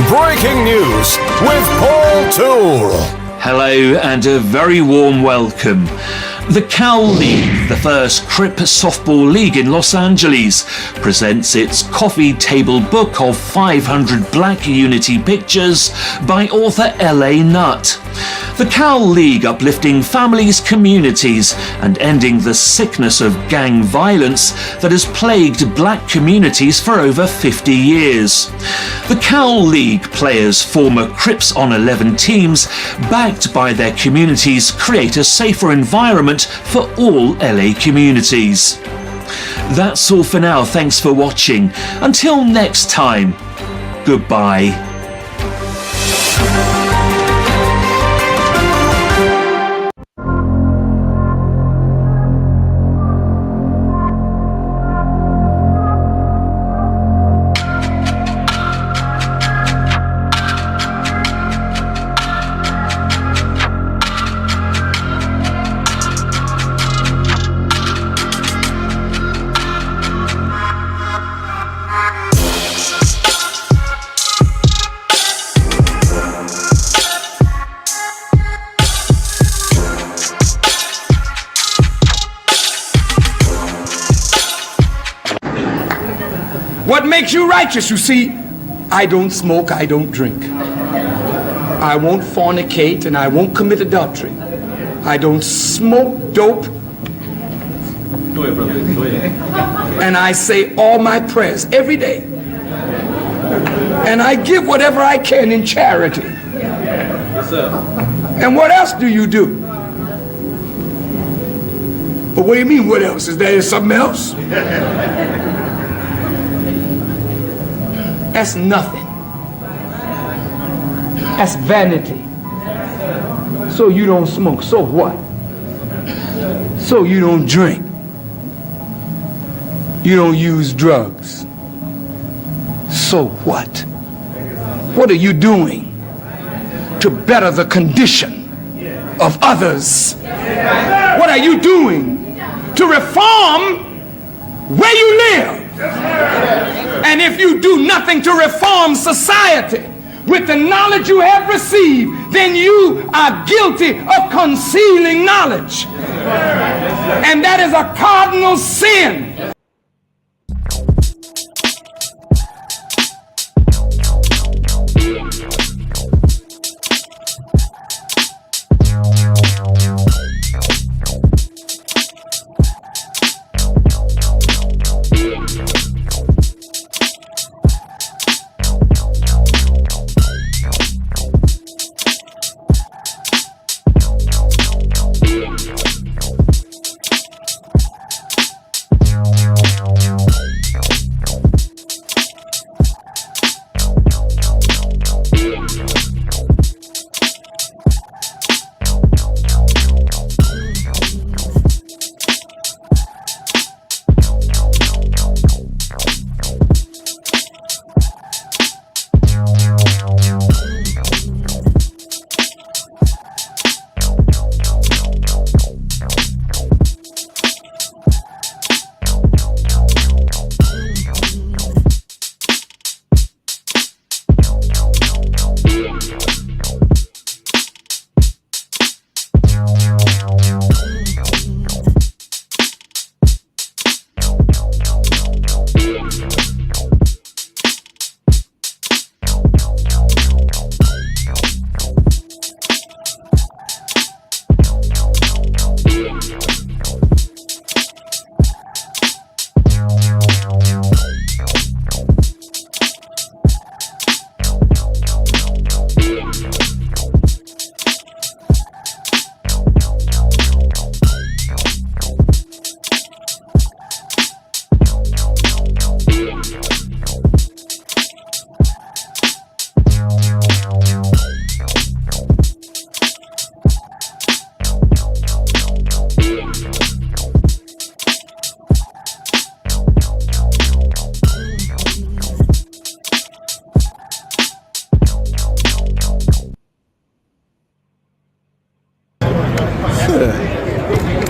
Breaking news with Paul Toole. Hello and a very warm welcome. The Cal League, the first Crip softball league in Los Angeles, presents its coffee table book of 500 Black Unity pictures by author L.A. Nutt. The Cal League uplifting families, communities and ending the sickness of gang violence that has plagued black communities for over 50 years. The Cal League players, former Crips on 11 teams, backed by their communities, create a safer environment for all LA communities. That's all for now. Thanks for watching. Until next time, goodbye. What makes you righteous? You see, I don't smoke, I don't drink. I won't fornicate and I won't commit adultery. I don't smoke dope. Go ahead, brother. Go ahead. And I say all my prayers every day. And I give whatever I can in charity. Yes, sir. And what else do you do? But what do you mean, what else? Is there something else? That's nothing. That's vanity. So you don't smoke, so what? So you don't drink. You don't use drugs. So what? What are you doing to better the condition of others? What are you doing to reform where you live? And if you do nothing to reform society with the knowledge you have received, then you are guilty of concealing knowledge. And that is a cardinal sin.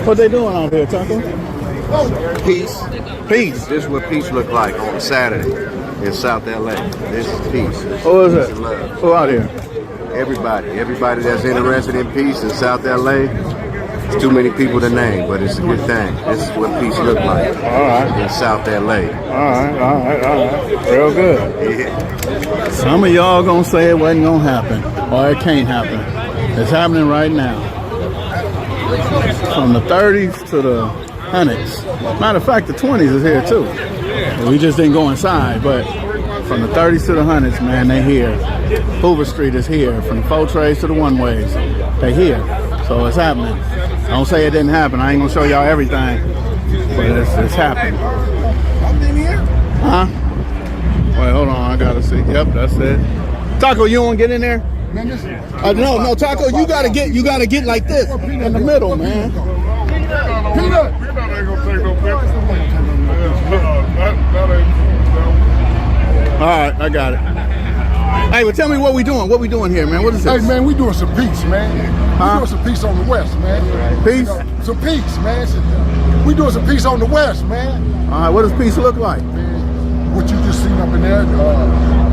What they doing out here, Taco? Peace. Peace. This is what peace look like on Saturday. in South LA. This is peace. Who is Peace it? and love. Who out here? Everybody that's interested in peace in South LA. It's too many people to name, but it's a good thing. This is what peace look like in South LA. All right. Real good. Yeah. Some of y'all gonna say it wasn't gonna happen, or it can't happen. It's happening right now. From the 30s to the 100s. Matter of fact, the 20s is here too. We just didn't go inside, but from the 30s to the 100s, man, they here. Hoover Street is here. From the 4 trays to the 1-ways, they here. So it's happening. Don't say it didn't happen. I ain't gonna show y'all everything, but it's happening. Huh? Wait, hold on. I gotta see. Yep, that's it. Taco, you want to get in there? No, Taco, you gotta get like this in the middle, man. All right, I got it. Hey, well, tell me what we doing. What we doing here, man? What is this? Hey, man, we doing some peace, man. Huh? We doing some peace on the west, man. Peace? Some peace, man. We doing some peace on the west, man. All right, what does peace look like? What you just seen up in there?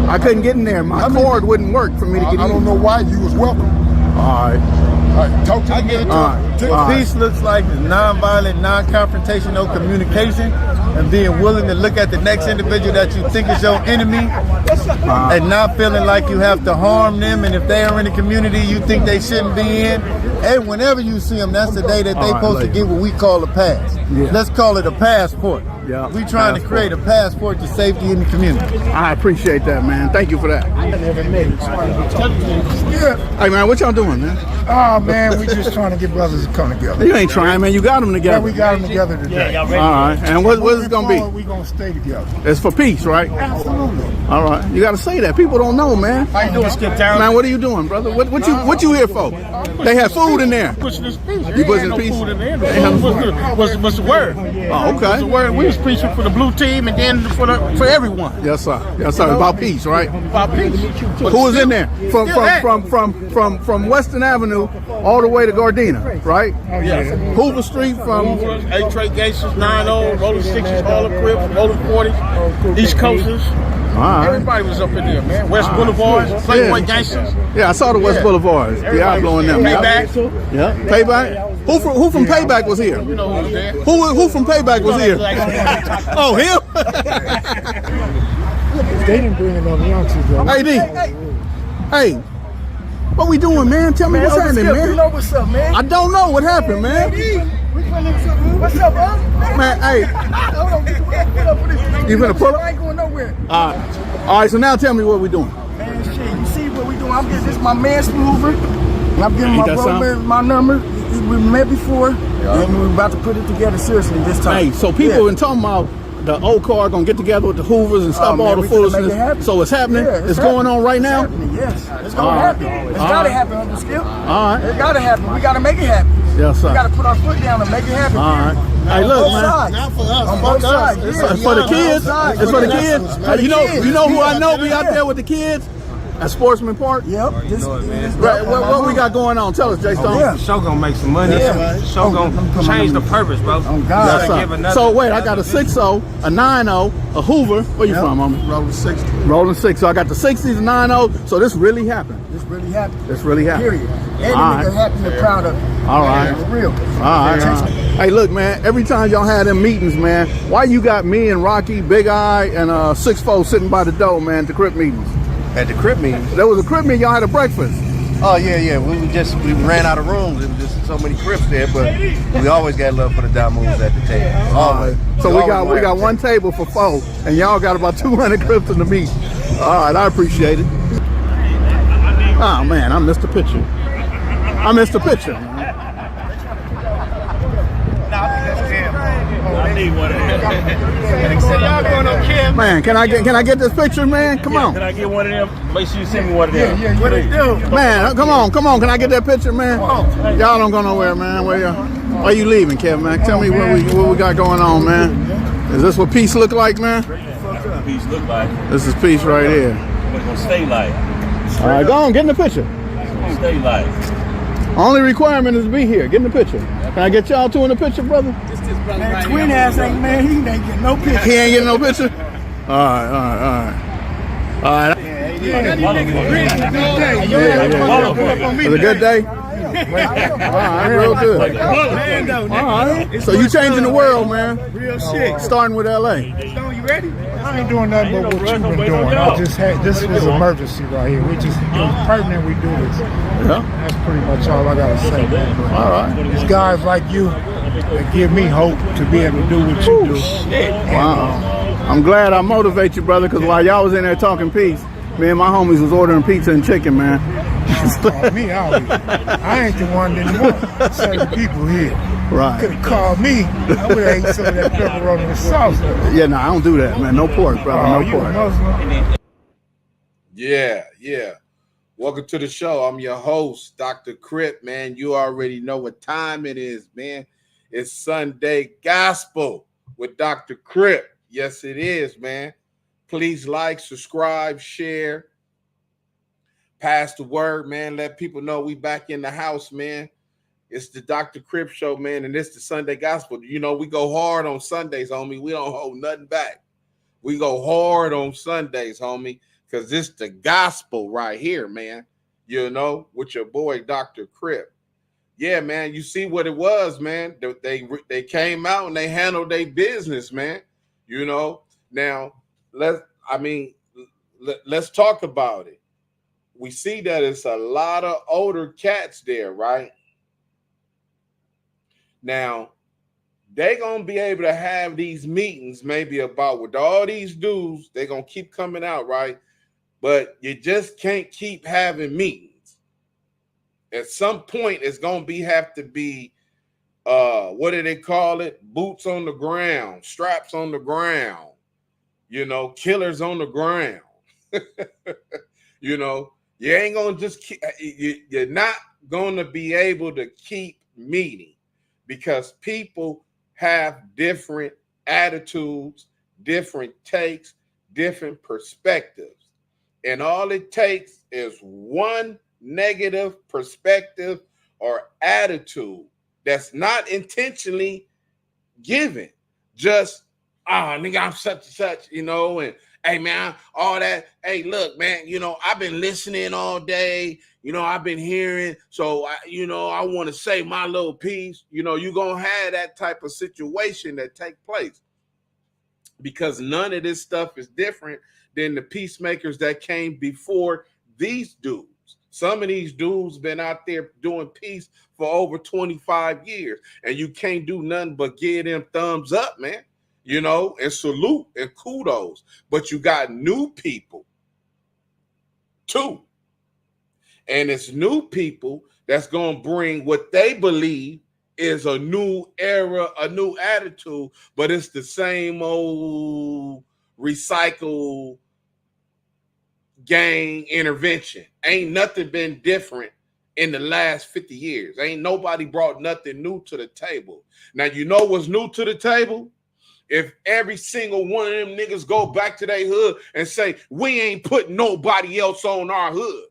I couldn't get in there. My cord wouldn't work for me to get in. I don't know why. You was welcome. All right. All right, talk to me. Peace looks like non-violent, non-confrontational communication and being willing to look at the next individual that you think is your enemy and not feeling like you have to harm them, and if they are in a community you think they shouldn't be in, and whenever you see them, that's the day that they supposed to get what we call a pass. Yeah. Let's call it a passport. Yeah, We trying to create a passport to safety in the community. I appreciate that, man. Thank you for that. Hey, man, what y'all doing, man? Oh, man, we just trying to get brothers to come together. You ain't trying, man. You got them together. Yeah, we got them together today. All right. And what is it going to be? We going to stay together. It's for peace, right? Absolutely. All right. You got to say that. People don't know, man. How you doing, Skip Town? Man, what are you doing, brother? What you here for? They had food in there. Pushing this peace. You pushing the peace? Food in there. What's the word? Oh, okay. What's the word? We was preaching for the blue team and then for everyone. Yes, sir. Yes, sir. About peace, right? About peace. Who was in there? From Western Avenue all the way to Gardena, right? Yeah. Hoover Street from 8 Trey Gations, 9-0, Rolling 6s, all the Crip, Rolling 40s, East Coasters. All right. Everybody was up in there, man. West Boulevards, Playboy Gangsters. Yeah, I saw the West Boulevards. Yeah, I'm blowing them. Payback. Yeah, Payback. Who from Payback was here? You know who was there. Who from Payback was here? Oh, him? They didn't bring enough youngsters, though. Hey, D. Hey, what we doing, man? Tell me what's happening, man. You know what's up, man? I don't know what happened, man. What's up, bro? Man, hey, you finna pull I up? ain't going nowhere. All right, so now tell me what we doing. Man, shit, you see what we doing? I'm getting this my man Hoover, and I'm giving my that brother my number. We met before, and we're about to put it together seriously this time. Hey, so people been talking about the old car gonna get together with the Hoovers and stop all the foolishness. So it's happening. Yeah, it's going on right now. Yes, it's gonna happen. It's gotta happen, Uncle Skip. All right. It gotta happen. We gotta make it happen. Yes, sir. We gotta put our foot down and make it happen. All right. Hey, look, man. Not for us. On both sides. It's for the kids. It's for the kids. You know who I know be out there with the kids at Sportsman Park. Yep. Right. What we got going on? Tell us, Jay Stone. Yeah. Show gonna make some money. Yeah. Show gonna change the purpose, bro. Oh God. Yes, sir. So wait, I got a 6-0, a 9-0, a Hoover. Where you from, homie? Rolling 60. Rolling 6. So I got the 60s and 9-0. So this really happened. This really happened. This really happened. Period. And the All nigga right. happy and proud of it. All right. For real. All right. Hey, look, man. Every time y'all had them meetings, man, why you got me and Rocky, Big Eye, and 6-4 sitting by the door, man, at the Crip meetings? At the Crip meeting. There was a Crip meeting. Y'all had a breakfast. Oh yeah. We ran out of rooms. There was just so many Crips there, but we always got love for the Damus at the table. Always. So we got one table for 4, and y'all got about 200 Crips in the meet. All right, I appreciate it. Oh man, I missed the picture. I need one of them. Y'all going on, Kim? Man, can I get this picture, man? Come on. Can I get one of them? Make sure you send me one of them. Yeah. What it do? Man, come on. Can I get that picture, man? Y'all don't go nowhere, man. Why you leaving, Kevin, man? Tell me what we got going on, man. Is this what peace look like, man? Peace look like. This is peace right here. What's gonna stay like? All right, go on, get in the picture. Stay like. Only requirement is to be here. Get in the picture. Can I get y'all two in the picture, brother? Man, twin ass ain't man. He ain't getting no picture. He ain't getting no picture? All right. It was a good day. All right, real good. All right. So you changing the world, man. Real shit. Starting with LA. Stone, you ready? I ain't doing nothing but what you've been doing. I just had this was emergency right here. It was pertinent we do this. Yeah. That's pretty much all I gotta say, man. All right. It's guys like you that give me hope to be able to do what you do. Wow. I'm glad I motivate you, brother, because while y'all was in there talking peace, me and my homies was ordering pizza and chicken, man. Call me out here. I ain't the one anymore. Certain people here. Right. Could have called me. I would have ate some of that pepperoni and sauce. Yeah, no, I don't do that, man. No pork, brother. Oh, No you a pork. Muslim? Yeah. Welcome to the show. I'm your host, Dr. Crip, man. You already know what time it is, man. It's Sunday Gospel with Dr. Crip. Yes, it is, man. Please like, subscribe, share, pass the word, man. Let people know we back in the house, man. It's the Dr. Crip show, man, and it's the Sunday Gospel. You know, we go hard on Sundays, homie. We don't hold nothing back. We go hard on Sundays, homie, because it's the gospel right here, man. You know, with your boy, Dr. Crip. Yeah, man, you see what it was, man. They came out and they handled their business, man. You know, now let's talk about it. We see that it's a lot of older cats there, right? Now, they're going to be able to have these meetings maybe about with all these dudes. They're going to keep coming out, right? But you just can't keep having meetings. At some point, it's going to have to be what do they call it? Boots on the ground, straps on the ground, you know, killers on the ground. You know, you ain't gonna just keep, you're not gonna be able to keep meeting because people have different attitudes, different takes, different perspectives. And all it takes is one negative perspective or attitude that's not intentionally given. Just, nigga, I'm such and such, you know, and hey, man, all that. Hey, look, man, you know, I've been listening all day. You know, I've been hearing. So, I want to say my little piece. You know, you're going to have that type of situation that take place because none of this stuff is different than the peacemakers that came before these dudes. Some of these dudes been out there doing peace for over 25 years, and you can't do nothing but give them thumbs up, man, you know, and salute and kudos. But you got new people, too. And it's new people that's going to bring what they believe is a new era, a new attitude, but it's the same old recycle gang intervention. Ain't nothing been different in the last 50 years. Ain't nobody brought nothing new to the table. Now, you know what's new to the table? If every single one of them niggas go back to their hood and say, we ain't putting nobody else on our hood.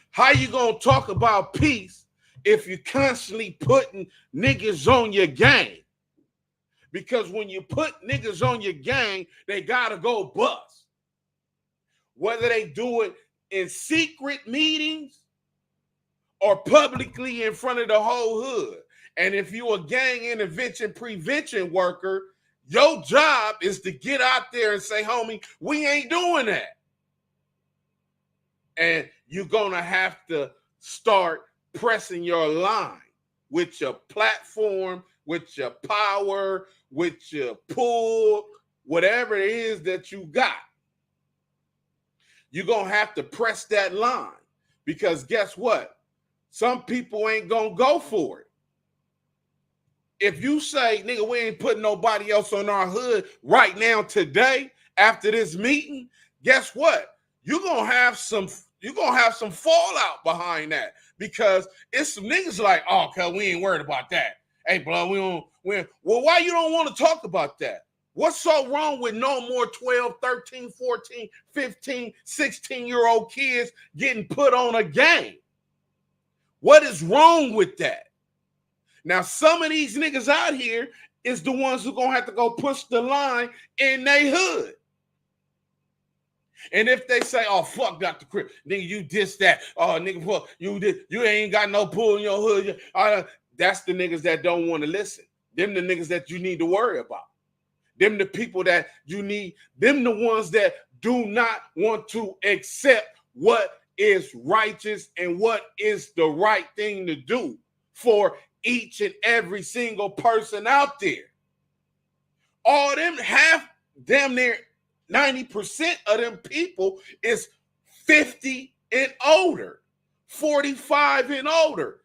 How you gonna talk about peace if you're constantly putting niggas on your gang? Because when you put niggas on your gang, they gotta go bust. Whether they do it in secret meetings or publicly in front of the whole hood. And if you're a gang intervention prevention worker, your job is to get out there and say, homie, we ain't doing that. And you're going to have to start pressing your line with your platform, with your power, with your pull, whatever it is that you got. You're going to have to press that line because guess what? Some people ain't going to go for it. If you say, nigga, we ain't putting nobody else on our hood right now today after this meeting, guess what? You're going to have some fallout behind that because it's some niggas like, oh, cuz we ain't worried about that. Hey, bro, well, why you don't want to talk about that? What's so wrong with no more 12, 13, 14, 15, 16-year-old kids getting put on a gang? What is wrong with that? Now, some of these niggas out here, is the ones who gonna have to go push the line in their hood. And if they say, "Oh fuck, Dr. Crip, nigga, you dissed that. Oh nigga, fuck, you ain't got no pull in your hood." That's the niggas that don't want to listen. Them the niggas that you need to worry about. Them the people that you need. Them the ones that do not want to accept what is righteous and what is the right thing to do for each and every single person out there. All them damn near 90% of them people is 50 and older, 45 and older.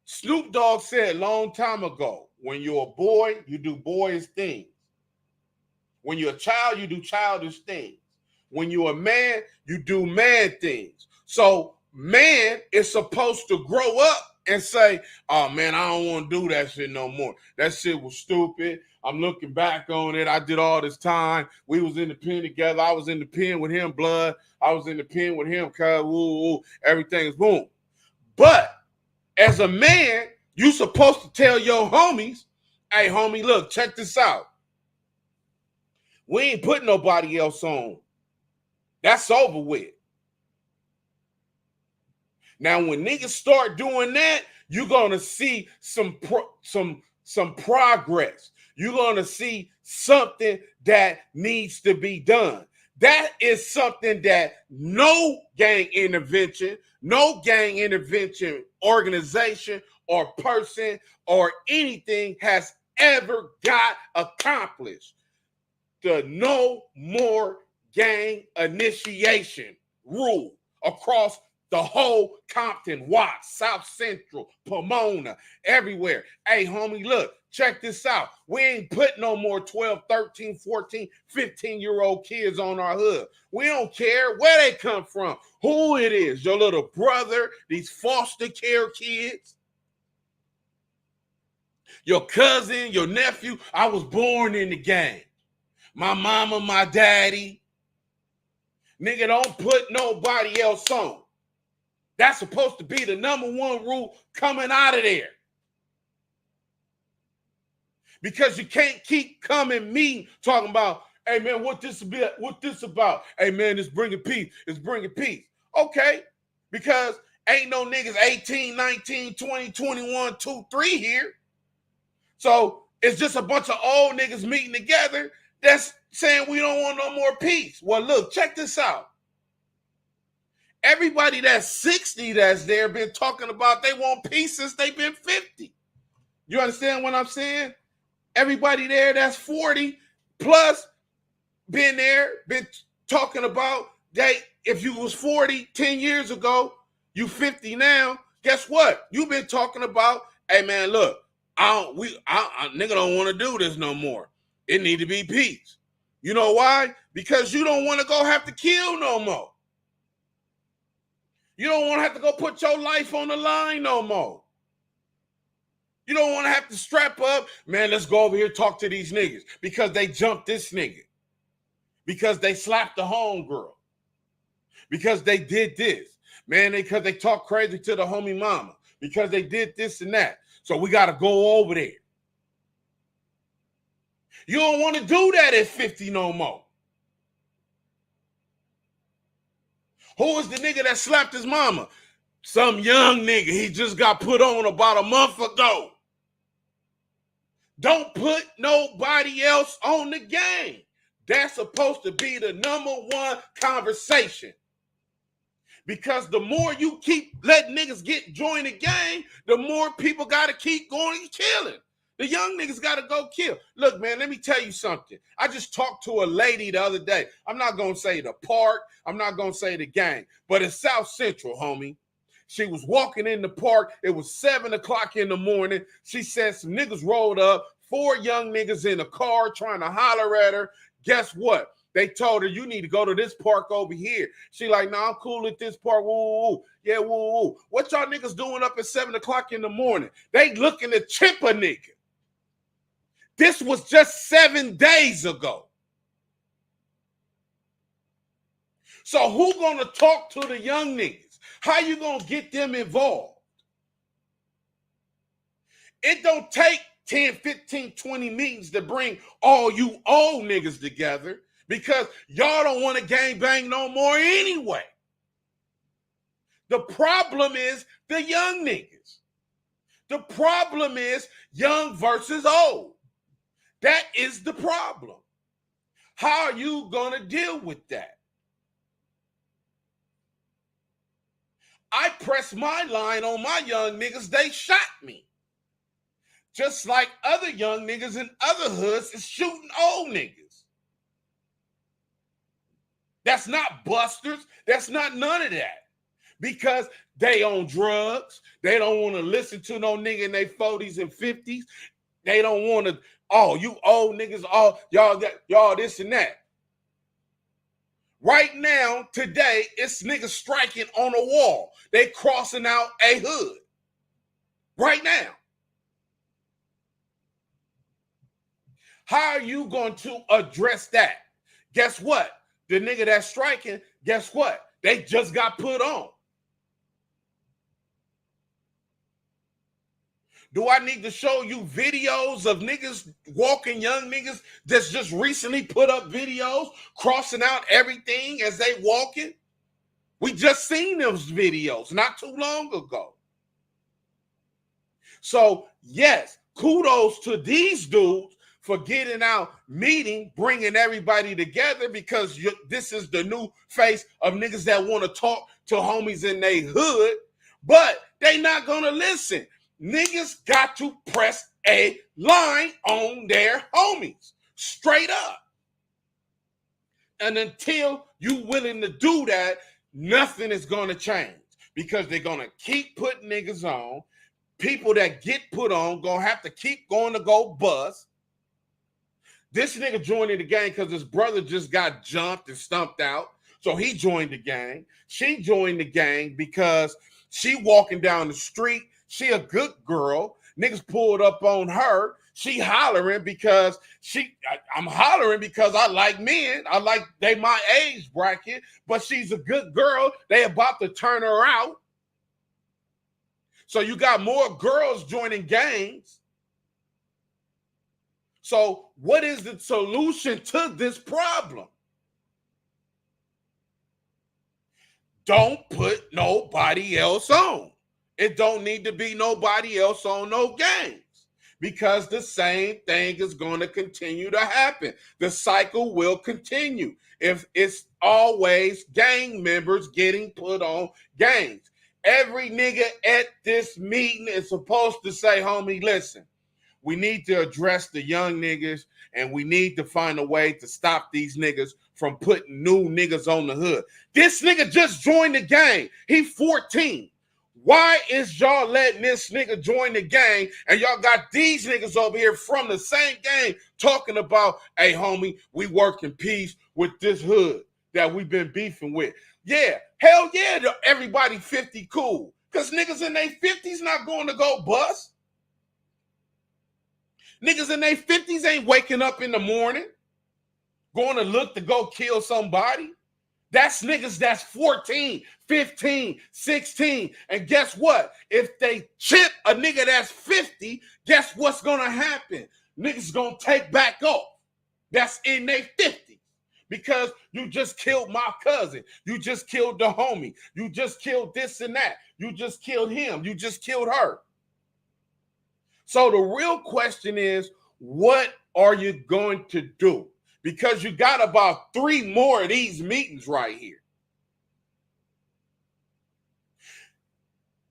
Snoop Dogg said a long time ago, when you're a boy, you do boyish things. When you're a child, you do childish things. When you're a man, you do man things. So man is supposed to grow up and say, "Oh man, I don't want to do that shit no more. That shit was stupid. I'm looking back on it. I did all this time. We was in the pen together. I was in the pen with him, blood. I was in the pen with him, cuz, woo, everything's boom." But as a man, you supposed to tell your homies, "Hey, homie, look, check this out. We ain't putting nobody else on. That's over with." Now, when niggas start doing that, you're gonna see some progress. You're gonna see something that needs to be done. That is something that no gang intervention organization or person or anything has ever got accomplished. The no more gang initiation rule across the whole Compton, Watts, South Central, Pomona, everywhere. Hey, homie, look, check this out. We ain't put no more 12, 13, 14, 15-year-old kids on our hood. We don't care where they come from, who it is, your little brother, these foster care kids, your cousin, your nephew. I was born in the gang. My mama, my daddy. Nigga, don't put nobody else on. That's supposed to be the number one rule coming out of there. Because you can't keep coming me talking about, "Hey man, what this about? Hey man, it's bringing peace. It's bringing peace." Okay, because ain't no niggas 18, 19, 20, 21, 2, 3 here. So it's just a bunch of old niggas meeting together that's saying we don't want no more peace. Well, look, check this out. Everybody that's 60 that's there been talking about they want peace since they've been 50. You understand what I'm saying? Everybody there that's 40 plus been there, been talking about that. If you was 40 10 years ago, you 50 now, guess what? You've been talking about, "Hey man, look, nigga don't want to do this no more. It need to be peace." You know why? Because you don't want to go have to kill no more. You don't want to have to go put your life on the line no more. You don't want to have to strap up, "Man, let's go over here talk to these niggas because they jumped this nigga, because they slapped the homegirl, because they did this, man, because they talk crazy to the homie mama, because they did this and that. So we got to go over there." You don't want to do that at 50 no more. Who was the nigga that slapped his mama? Some young nigga. He just got put on about a month ago. Don't put nobody else on the game. That's supposed to be the number one conversation. Because the more you keep letting niggas join the gang, the more people got to keep going and killing. The young niggas got to go kill. Look, man, let me tell you something. I just talked to a lady the other day. I'm not going to say the park. I'm not going to say the gang. But it's South Central, homie. She was walking in the park. It was 7 o'clock in the morning. She said some niggas rolled up, 4 young niggas in a car trying to holler at her. Guess what? They told her, "You need to go to this park over here." She like, "Nah, I'm cool at this park." Woo, woo. Yeah, woo, woo. What y'all niggas doing up at 7 o'clock in the morning? They looking to chip a nigga. This was just 7 days ago. So who gonna talk to the young niggas? How you gonna get them involved? It don't take 10, 15, 20 meetings to bring all you old niggas together because y'all don't want to gang bang no more anyway. The problem is the young niggas. The problem is young versus old. That is the problem. How are you going to deal with that? I pressed my line on my young niggas, they shot me. Just like other young niggas in other hoods is shooting old niggas. That's not busters. That's not none of that. Because they on drugs. They don't want to listen to no nigga in their 40s and 50s. They don't want to, oh, you old niggas, oh, y'all this and that. Right now, today, it's niggas striking on a wall. They crossing out a hood. Right now. How are you going to address that? Guess what? The nigga that's striking, guess what? They just got put on. Do I need to show you videos of niggas walking, young niggas that's just recently put up videos crossing out everything as they walking? We just seen those videos not too long ago. So, yes, kudos to these dudes for getting out, meeting, bringing everybody together because this is the new face of niggas that want to talk to homies in their hood, but they not going to listen. Niggas got to press a line on their homies, straight up. And until you willing to do that, nothing is going to change because they're going to keep putting niggas on. People that get put on going to have to keep going to go bust. This nigga joined the gang because his brother just got jumped and stumped out. So he joined the gang. She joined the gang because she walking down the street. She a good girl. Niggas pulled up on her. She hollering because I'm hollering because I like men. I like they my age bracket, but she's a good girl. They about to turn her out. So you got more girls joining gangs. So what is the solution to this problem? Don't put nobody else on. It don't need to be nobody else on no gangs because the same thing is going to continue to happen. The cycle will continue if it's always gang members getting put on gangs. Every nigga at this meeting is supposed to say, homie, listen, we need to address the young niggas and we need to find a way to stop these niggas from putting new niggas on the hood. This nigga just joined the gang. He 14. Why is y'all letting this nigga join the gang and y'all got these niggas over here from the same gang talking about, hey, homie, we work in peace with this hood that we've been beefing with? Yeah, hell yeah, everybody 50 cool. Because niggas in their 50s not going to go bust. Niggas in their 50s ain't waking up in the morning going to look to go kill somebody. That's niggas that's 14, 15, 16. And guess what? If they chip a nigga that's 50, guess what's going to happen? Niggas going to take back off. That's in their 50s. Because you just killed my cousin. You just killed the homie. You just killed this and that. You just killed him. You just killed her. So the real question is, what are you going to do? Because you got about 3 more of these meetings right here.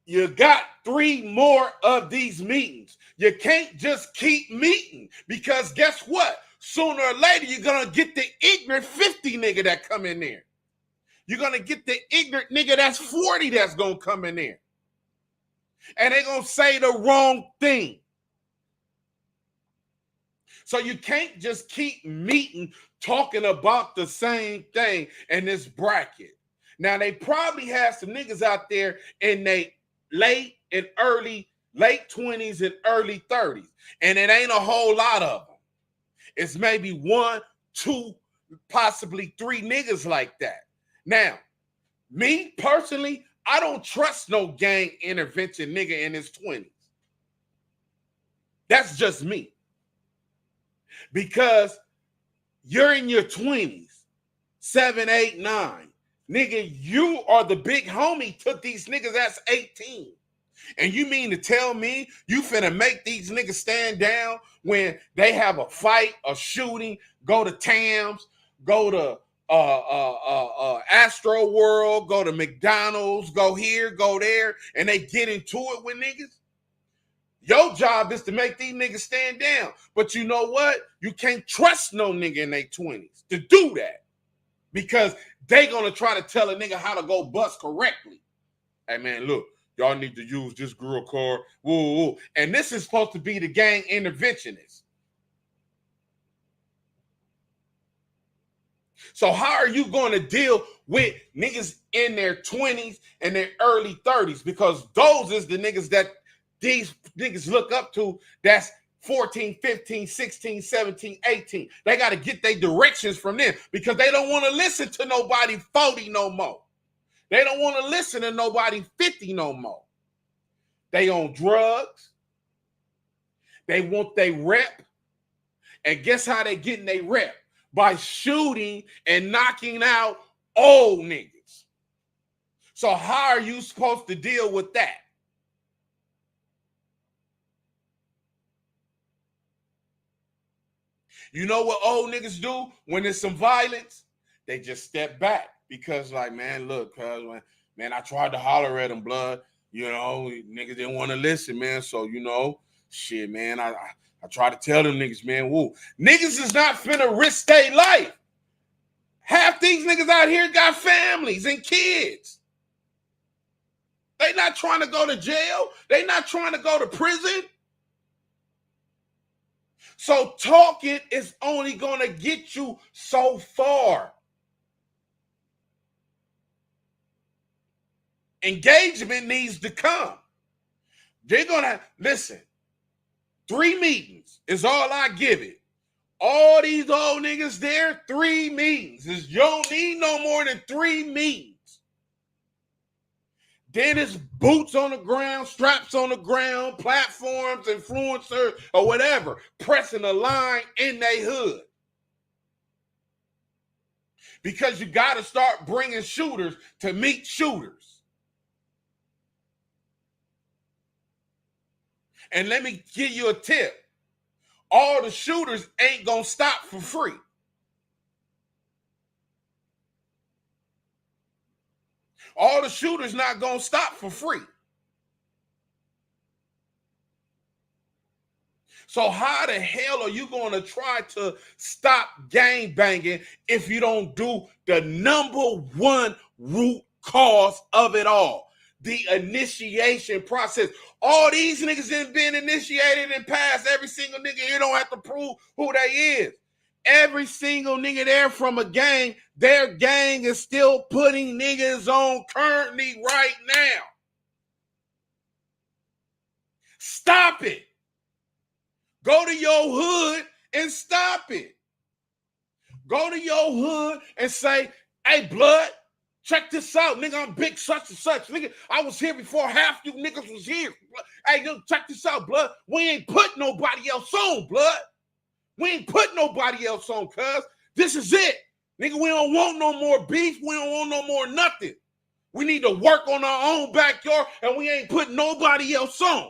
You got 3 more of these meetings. You can't just keep meeting because guess what? Sooner or later, you're going to get the ignorant 50 nigga that come in there. You're going to get the ignorant nigga that's 40 that's going to come in there. And they're going to say the wrong thing. So you can't just keep meeting, talking about the same thing in this bracket. Now, they probably have some niggas out there in they late 20s and early 30s. And it ain't a whole lot of them. It's maybe 1, 2, possibly 3 niggas like that. Now, me personally, I don't trust no gang intervention nigga in his 20s. That's just me. Because you're in your 20s, 7, 8, 9. Nigga, you are the big homie to these niggas that's 18. And you mean to tell me you finna make these niggas stand down when they have a fight, a shooting, go to Tams, go to Astro World, go to McDonald's, go here, go there, and they get into it with niggas? Your job is to make these niggas stand down. But you know what? You can't trust no nigga in their 20s to do that. Because they gonna try to tell a nigga how to go bust correctly. Hey man, look, y'all need to use this girl card. Woo, woo. And this is supposed to be the gang interventionist. So how are you going to deal with niggas in their 20s and their early 30s? Because those is the niggas that these niggas look up to, that's 14, 15, 16, 17, 18. They got to get their directions from them because they don't want to listen to nobody 40 no more. They don't want to listen to nobody 50 no more. They on drugs. They want their rep. And guess how they getting their rep? By shooting and knocking out old niggas. So how are you supposed to deal with that? You know what old niggas do when there's some violence? They just step back because like, man, look, cuz, man, I tried to holler at them, blood. You know, niggas didn't want to listen, man. So, you know, shit, man, I tried to tell them niggas, man, woo. Niggas is not finna risk their life. Half these niggas out here got families and kids. They not trying to go to jail. They not trying to go to prison. So talking is only going to get you so far. Engagement needs to come. They're going to, listen, 3 meetings is all I give it. All these old niggas there, 3 meetings. You don't need no more than 3 meetings. Then it's boots on the ground, straps on the ground, platforms, influencers, or whatever, pressing a line in their hood. Because you got to start bringing shooters to meet shooters. And let me give you a tip. All the shooters ain't going to stop for free. All the shooters not going to stop for free. So how the hell are you going to try to stop gang banging if you don't do the number 1 root cause of it all? The initiation process. All these niggas ain't been initiated and passed. Every single nigga, you don't have to prove who they is. Every single nigga there from a gang, their gang is still putting niggas on currently right now. Stop it. Go to your hood and stop it. Go to your hood and say, hey, blood, check this out, nigga, I'm big such and such. Nigga, I was here before half you niggas was here. Hey, yo, check this out, blood. We ain't put nobody else on, blood. We ain't put nobody else on, cuz. This is it. Nigga, we don't want no more beef. We don't want no more nothing. We need to work on our own backyard, and we ain't put nobody else on.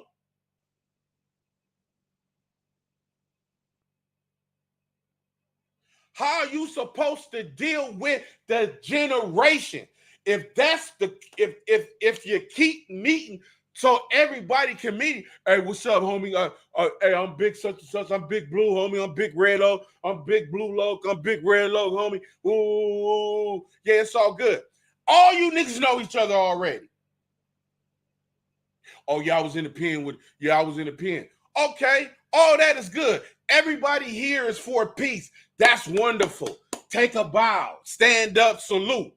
How are you supposed to deal with the generation? If that's the if you keep meeting so everybody can meet. Hey, what's up, homie? Hey, I'm big such and such. I'm big blue, homie. I'm big red low. I'm big blue low. I'm big red low, homie. Ooh, yeah, it's all good. All you niggas know each other already. Oh, yeah, I was in the pen with. Yeah, I was in the pen. Okay, all that is good. Everybody here is for peace. That's wonderful. Take a bow, stand up, salute.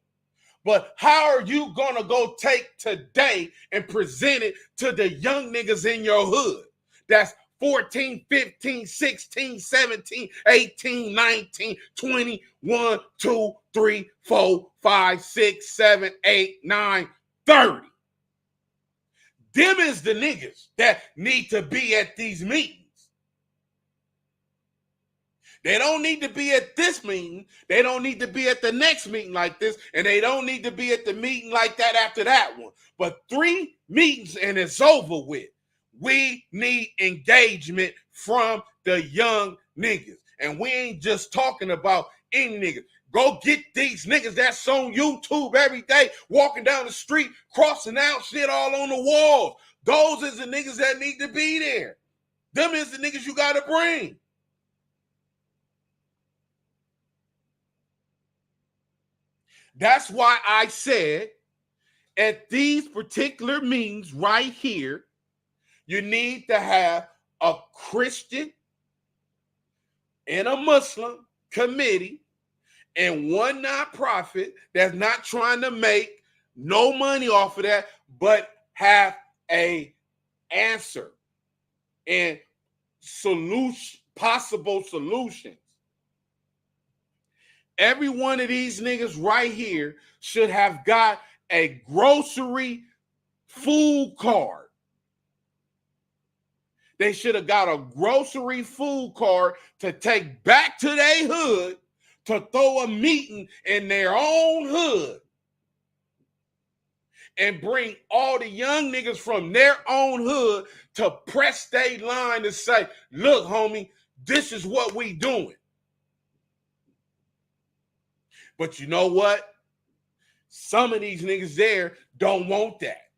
But how are you going to go take today and present it to the young niggas in your hood? That's 14, 15, 16, 17, 18, 19, 20, 1, 2, 3, 4, 5, 6, 7, 8, 9, 30. Them is the niggas that need to be at these meetings. They don't need to be at this meeting. They don't need to be at the next meeting like this. And they don't need to be at the meeting like that after that one. But 3 meetings and it's over with. We need engagement from the young niggas. And we ain't just talking about any niggas. Go get these niggas that's on YouTube every day, walking down the street, crossing out shit all on the walls. Those is the niggas that need to be there. Them is the niggas you got to bring. That's why I said at these particular meetings right here, you need to have a Christian and a Muslim committee and one nonprofit that's not trying to make no money off of that, but have a answer and possible solutions. Every one of these niggas right here should have got a grocery food card. They should have got a grocery food card to take back to their hood to throw a meeting in their own hood and bring all the young niggas from their own hood to press their line and say, look, homie, this is what we doing. But you know what? Some of these niggas there don't want that.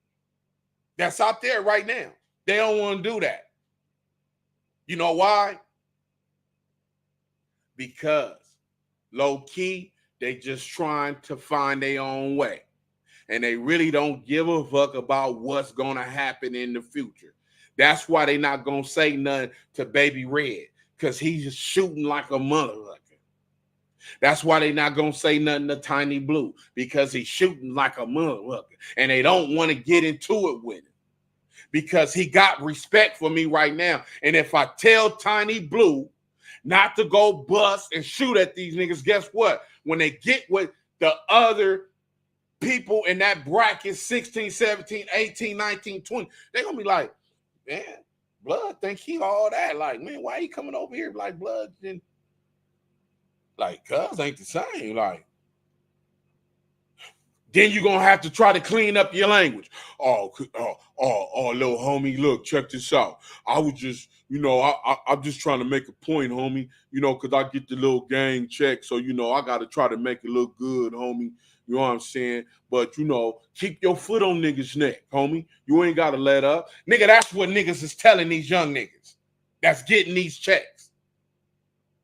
That's out there right now. They don't want to do that. You know why? Because low key, they just trying to find their own way. And they really don't give a fuck about what's going to happen in the future. That's why they not going to say nothing to Baby Red, because he's just shooting like a motherfucker. That's why they not going to say nothing to Tiny Blue, because he's shooting like a motherfucker. And they don't want to get into it with him because he got respect for me right now. And if I tell Tiny Blue not to go bust and shoot at these niggas, guess what? When they get with the other people in that bracket, 16, 17, 18, 19, 20, they're going to be like, man, Blood think he all that. Like, man, why he coming over here like Blood? And like, cuz ain't the same. Like, then you're going to have to try to clean up your language. Oh, little homie, look, check this out. I was just, I'm just trying to make a point, homie, because I get the little gang check. So, I got to try to make it look good, homie. You know what I'm saying? But, keep your foot on niggas' neck, homie. You ain't got to let up. Nigga, that's what niggas is telling these young niggas that's getting these checks.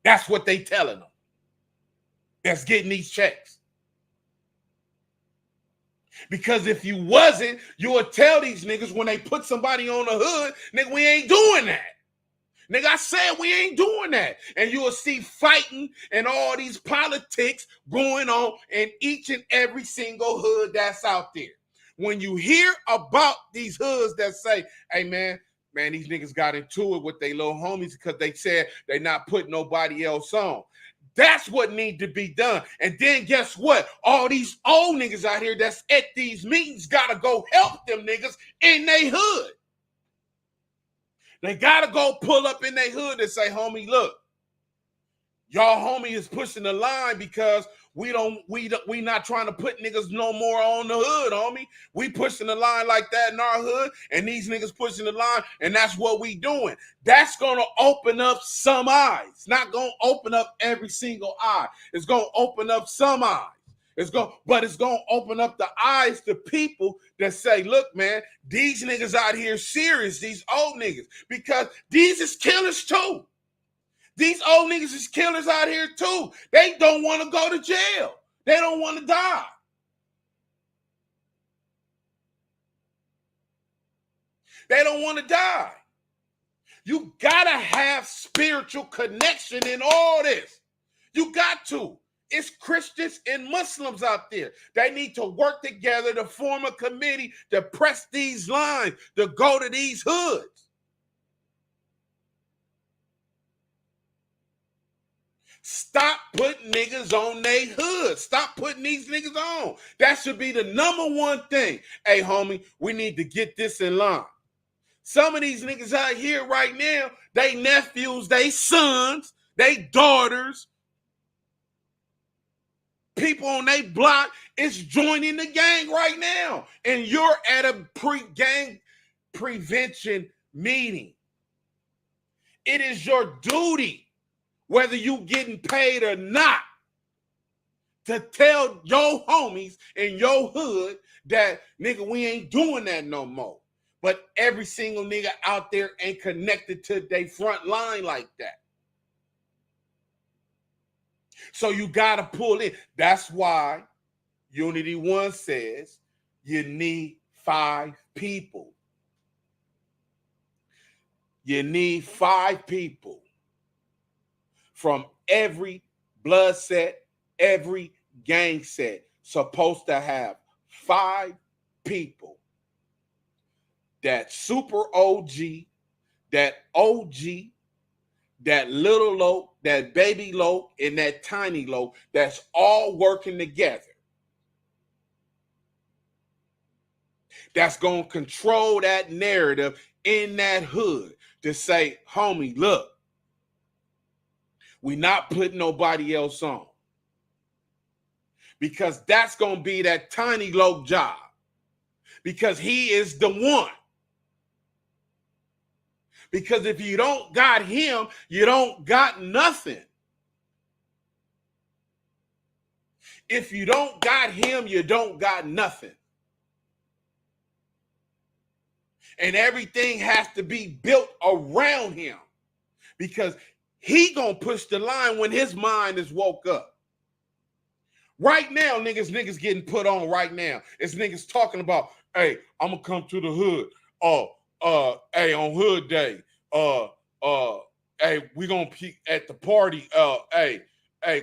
That's what they telling them. That's getting these checks. Because if you wasn't, you would tell these niggas when they put somebody on the hood, nigga, we ain't doing that. Nigga, I said we ain't doing that. And you will see fighting and all these politics going on in each and every single hood that's out there. When you hear about these hoods that say, hey, man, these niggas got into it with their little homies because they said they not putting nobody else on. That's what need to be done. And then guess what? All these old niggas out here that's at these meetings got to go help them niggas in their hood. They got to go pull up in their hood and say, homie, look, y'all homie is pushing the line because we not trying to put niggas no more on the hood, homie. We pushing the line like that in our hood, and these niggas pushing the line, and that's what we doing. That's going to open up some eyes. Not going to open up every single eye. It's going to open up some eyes. But it's going to open up the eyes to people that say, look, man, these niggas out here serious, these old niggas, because these is killers too. These old niggas is killers out here too. They don't want to go to jail. They don't want to die. They don't want to die. You got to have spiritual connection in all this. You got to. It's Christians and Muslims out there. They need to work together to form a committee to press these lines, to go to these hoods. Stop putting niggas on they hood. Stop putting these niggas on. That should be the number one thing. Hey, homie, we need to get this in line. Some of these niggas out here right now, they nephews, they sons, they daughters, people on their block is joining the gang right now. And you're at a gang prevention meeting. It is your duty, whether you getting paid or not, to tell your homies in your hood that, nigga, we ain't doing that no more. But every single nigga out there ain't connected to their front line like that. So you got to pull in. That's why Unity One says you need 5 people. You need 5 people from every blood set, every gang set. Supposed to have 5 people. That super OG, that OG, that little low, that baby low, and that tiny low, that's all working together. That's going to control that narrative in that hood to say, homie, look, we not putting nobody else on. Because that's going to be that tiny low job. Because he is the one. Because if you don't got him, you don't got nothing. If you don't got him, you don't got nothing. And everything has to be built around him. Because he gonna push the line when his mind is woke up. Right now, niggas getting put on right now. It's niggas talking about, hey, I'm gonna come to the hood. Hey, on hood day, hey, we gonna peek at the party. Hey,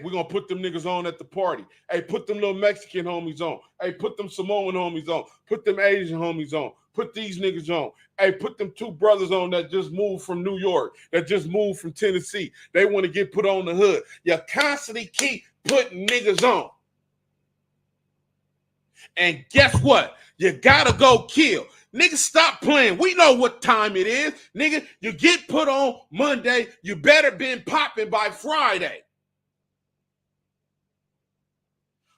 we gonna put them niggas on at the party. Hey, put them little Mexican homies on. Hey, put them Samoan homies on. Put them Asian homies on. Put these niggas on. Hey, put them 2 brothers on that just moved from New York, that just moved from Tennessee. They want to get put on the hood. You constantly keep putting niggas on. And guess what? You gotta go kill. Nigga, stop playing. We know what time it is. Nigga, you get put on Monday, you better been popping by Friday.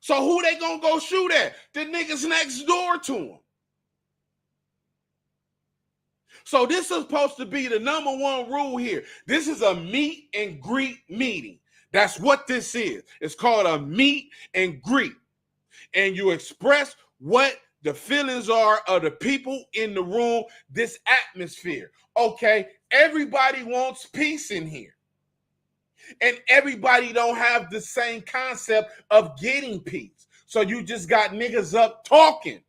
So who they gonna go shoot at? The niggas next door to them. So this is supposed to be the #1 rule here. This is a meet and greet meeting. That's what this is. It's called a meet and greet. And you express what the feelings are of the people in the room, this atmosphere. Okay, everybody wants peace in here. And everybody don't have the same concept of getting peace. So you just got niggas up talking.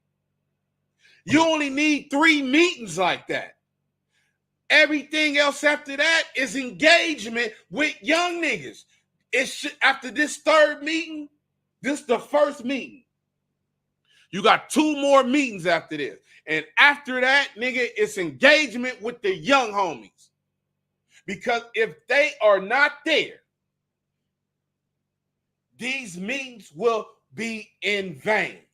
You only need 3 meetings like that. Everything else after that is engagement with young niggas. After this 3rd meeting, this is the 1st meeting. You got 2 more meetings after this. And after that, nigga, it's engagement with the young homies. Because if they are not there, these meetings will be in vain.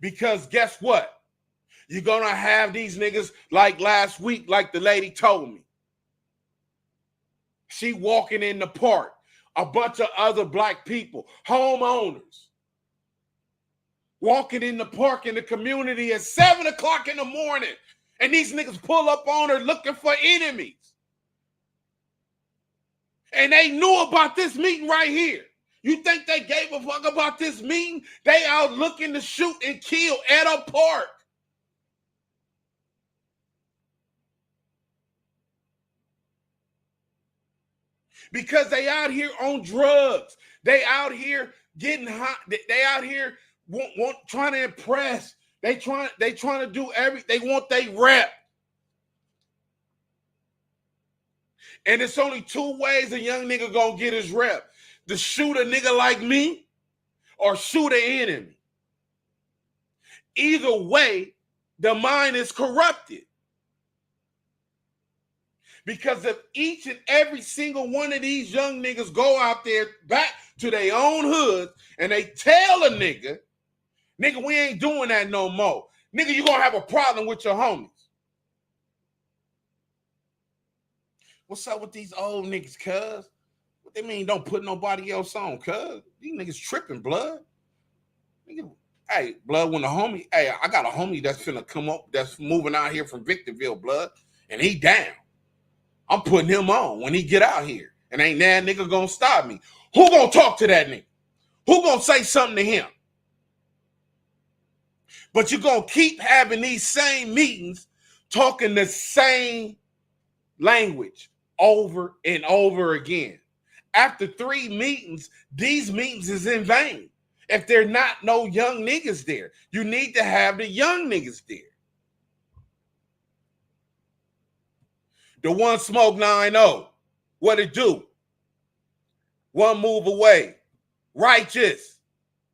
Because guess what? You're going to have these niggas like last week, like the lady told me. She walking in the park, a bunch of other black people, homeowners, walking in the park in the community at 7 o'clock in the morning. And these niggas pull up on her looking for enemies. And they knew about this meeting right here. You think they gave a fuck about this meeting? They out looking to shoot and kill at a park. Because they out here on drugs. They out here getting hot. They out here trying to impress. They trying to do everything. They want they rep. And it's only 2 ways a young nigga gonna get his rep. To shoot a nigga like me or shoot an enemy. Either way, the mind is corrupted. Because if each and every single one of these young niggas go out there back to their own hoods and they tell a nigga, we ain't doing that no more. Nigga, you gonna have a problem with your homies. What's up with these old niggas, cuz? What they mean don't put nobody else on, cuz? These niggas tripping, blood. Nigga, hey, blood, when the homie, hey, I got a homie that's finna come up, that's moving out here from Victorville, blood, and he down. I'm putting him on when he get out here. And ain't that nigga gonna stop me. Who gonna talk to that nigga? Who gonna say something to him? But you're gonna keep having these same meetings talking the same language over and over again. After 3 meetings, these meetings is in vain. If there not no young niggas there, you need to have the young niggas there. The One Smoke 9-0, what it do? One Move Away, Righteous,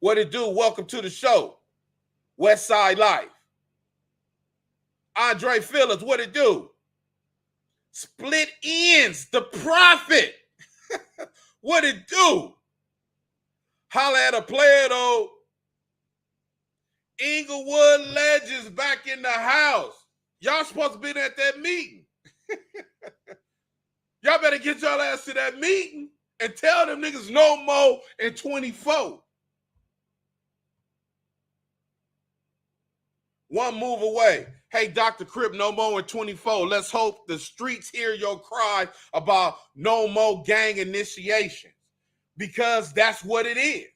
what it do? Welcome to the show. West Side Life. Andre Phillips, what it do? Split Ends, The Prophet. What it do? Holla at a player though. Inglewood Legends back in the house. Y'all supposed to be at that meeting. Y'all better get y'all ass to that meeting and tell them niggas no more in 24. One Move Away. Hey, Dr. Crip, no more in 24. Let's hope the streets hear your cry about no more gang initiations, because that's what it is.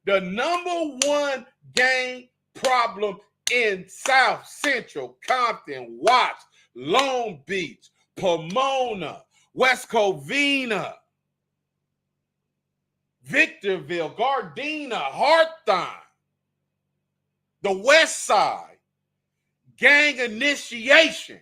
The number one gang problem in South Central, Compton, Watts, Long Beach, Pomona, West Covina, Victorville, Gardena, Hawthorne, the West Side, gang initiation.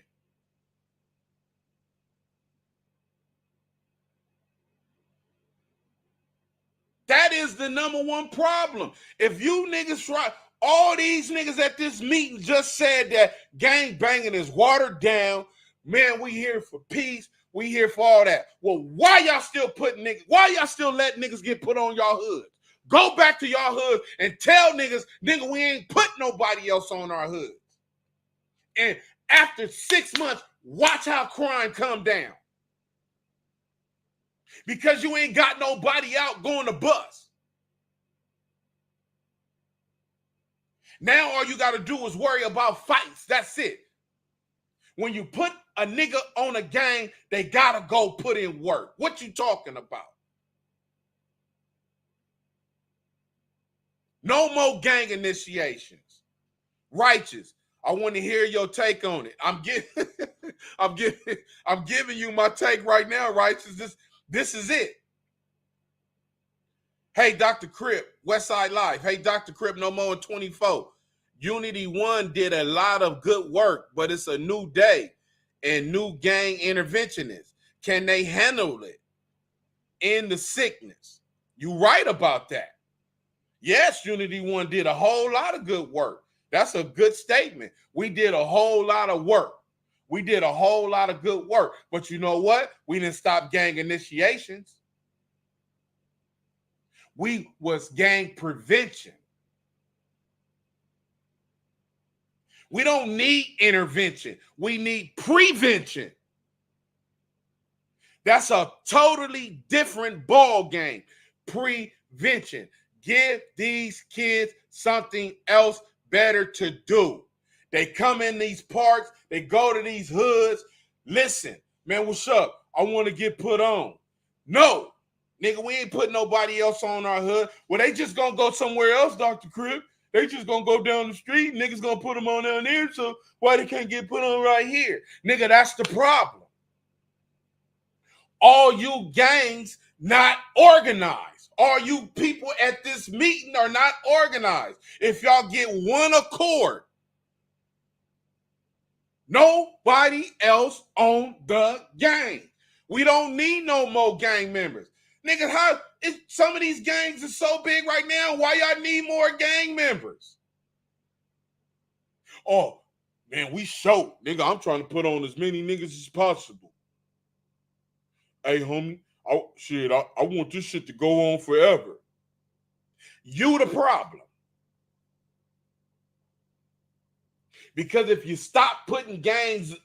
That is the number one problem. If you niggas try, all these niggas at this meeting just said that gang banging is watered down. Man, we here for peace. We here for all that. Well, why y'all still putting niggas, why y'all still letting niggas get put on y'all hoods? Go back to y'all hood and tell niggas, nigga, we ain't put nobody else on our hoods. And after 6 months, watch how crime come down. Because you ain't got nobody out going to bus. Now all you got to do is worry about fights. That's it. When you put a nigga on a gang, they got to go put in work. What you talking about? No more gang initiations. Righteous. I want to hear your take on it. I'm giving you my take right now, Righteous. This is it. Hey, Dr. Crip, Westside Live. Hey, Dr. Crip, no more in 24. Unity 1 did a lot of good work, but it's a new day and new gang interventionists. Can they handle it in the sickness? You right about that. Yes, Unity 1 did a whole lot of good work. That's a good statement. We did a whole lot of work. We did a whole lot of good work. But you know what? We didn't stop gang initiations. We was gang prevention. We don't need intervention. We need prevention. That's a totally different ball game. Prevention. Give these kids something else better to do. They come in these parks, they go to these hoods. Listen, man, what's up? I want to get put on. No, nigga, we ain't putting nobody else on our hood. Well, they just gonna go somewhere else, Dr. Crip. They just gonna go down the street. Niggas gonna put them on down there, so why they can't get put on right here? Nigga, that's the problem. All you gangs not organized. All you people at this meeting are not organized. If y'all get one accord, nobody else on the gang. We don't need no more gang members. Nigga, how is some of these gangs are so big right now? Why y'all need more gang members? Oh, man, we show. Nigga, I'm trying to put on as many niggas as possible. Hey, homie, I want this shit to go on forever. You the problem. Because if you stop putting gangs,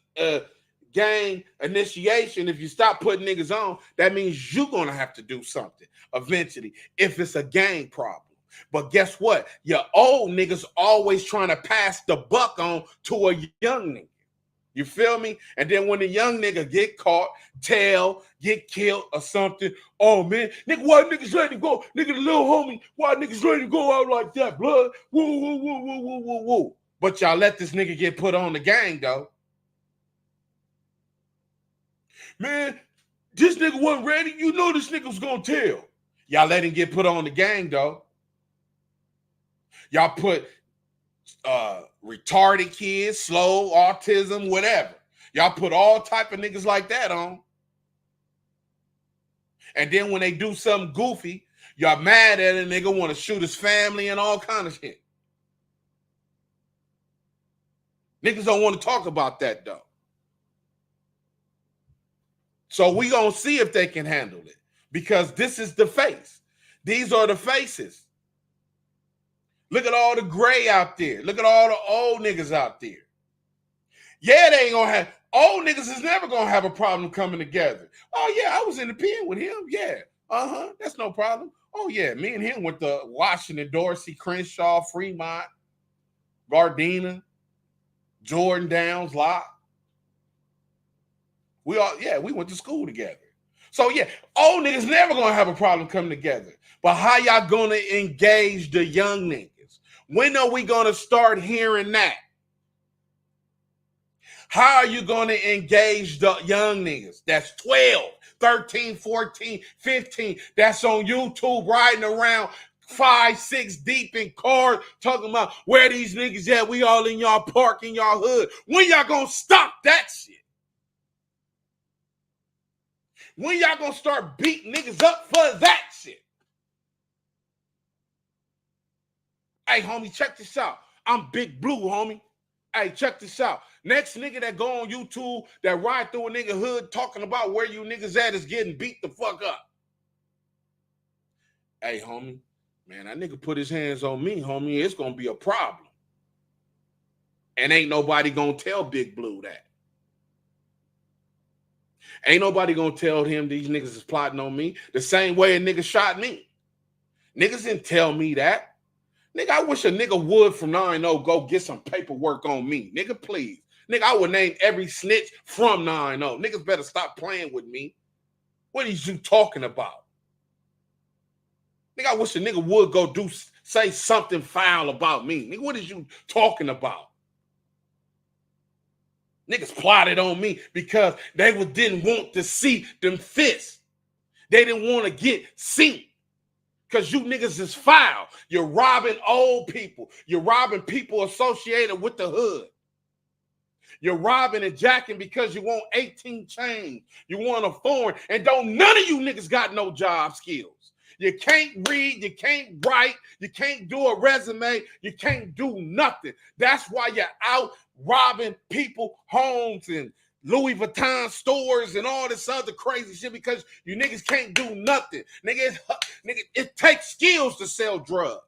gang initiation, if you stop putting niggas on, that means you're going to have to do something eventually if it's a gang problem. But guess what? Your old niggas always trying to pass the buck on to a young nigga. You feel me? And then when the young nigga get caught, get killed or something, oh man, nigga, why niggas ready to go? Nigga, the little homie, why niggas ready to go out like that, blood? Woo, woo, woo, woo, woo, woo, woo. But y'all let this nigga get put on the gang, though. Man, this nigga wasn't ready. You know this nigga was gonna tell. Y'all let him get put on the gang, though. Y'all put retarded kids, slow, autism, whatever. Y'all put all type of niggas like that on. And then when they do something goofy, y'all mad at a nigga, want to shoot his family and all kind of shit. Niggas don't want to talk about that, though. So we gonna see if they can handle it, because this is the face. These are the faces. Look at all the gray out there. Look at all the old niggas out there. Yeah, they ain't gonna have, old niggas is never gonna have a problem coming together. Oh yeah, I was in the pen with him. Yeah, that's no problem. Oh yeah, me and him went to Washington, Dorsey, Crenshaw, Fremont, Gardena, Jordan Downs, Locke. We went to school together. So yeah, old niggas never gonna have a problem coming together. But how y'all gonna engage the young niggas? When are we gonna start hearing that? How are you gonna engage the young niggas? That's 12, 13, 14, 15. That's on YouTube riding around 5, 6 deep in cars talking about where these niggas at. We all in y'all park, in y'all hood. When y'all gonna stop that shit? When y'all gonna start beating niggas up for that shit? Hey, homie, check this out. I'm Big Blue, homie. Hey, check this out. Next nigga that go on YouTube that ride through a nigga hood talking about where you niggas at is getting beat the fuck up. Hey, homie, man, that nigga put his hands on me, homie. It's gonna be a problem. And ain't nobody gonna tell Big Blue that. Ain't nobody gonna tell him these niggas is plotting on me the same way a nigga shot me. Niggas didn't tell me that. Nigga, I wish a nigga would from 9-0 go get some paperwork on me. Nigga, please. Nigga, I would name every snitch from 9-0. Niggas better stop playing with me. What is you talking about? Nigga, I wish a nigga would go say something foul about me. Nigga, what is you talking about? Niggas plotted on me because they didn't want to see them fists. They didn't want to get seen. Because you niggas is foul. You're robbing old people. You're robbing people associated with the hood. You're robbing and jacking because you want 18 chains. You want a foreign. And none of you niggas got no job skills. You can't read. You can't write. You can't do a resume. You can't do nothing. That's why you're out robbing people homes and Louis Vuitton stores and all this other crazy shit because you niggas can't do nothing. Nigga, it takes skills to sell drugs.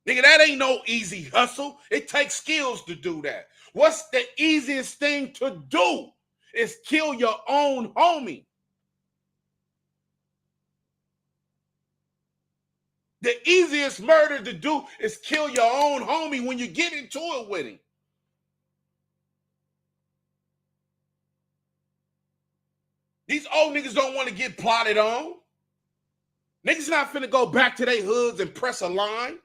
Nigga, that ain't no easy hustle. It takes skills to do that. What's the easiest thing to do is kill your own homie. The easiest murder to do is kill your own homie when you get into it with him. These old niggas don't want to get plotted on. Niggas not finna go back to their hoods and press a line.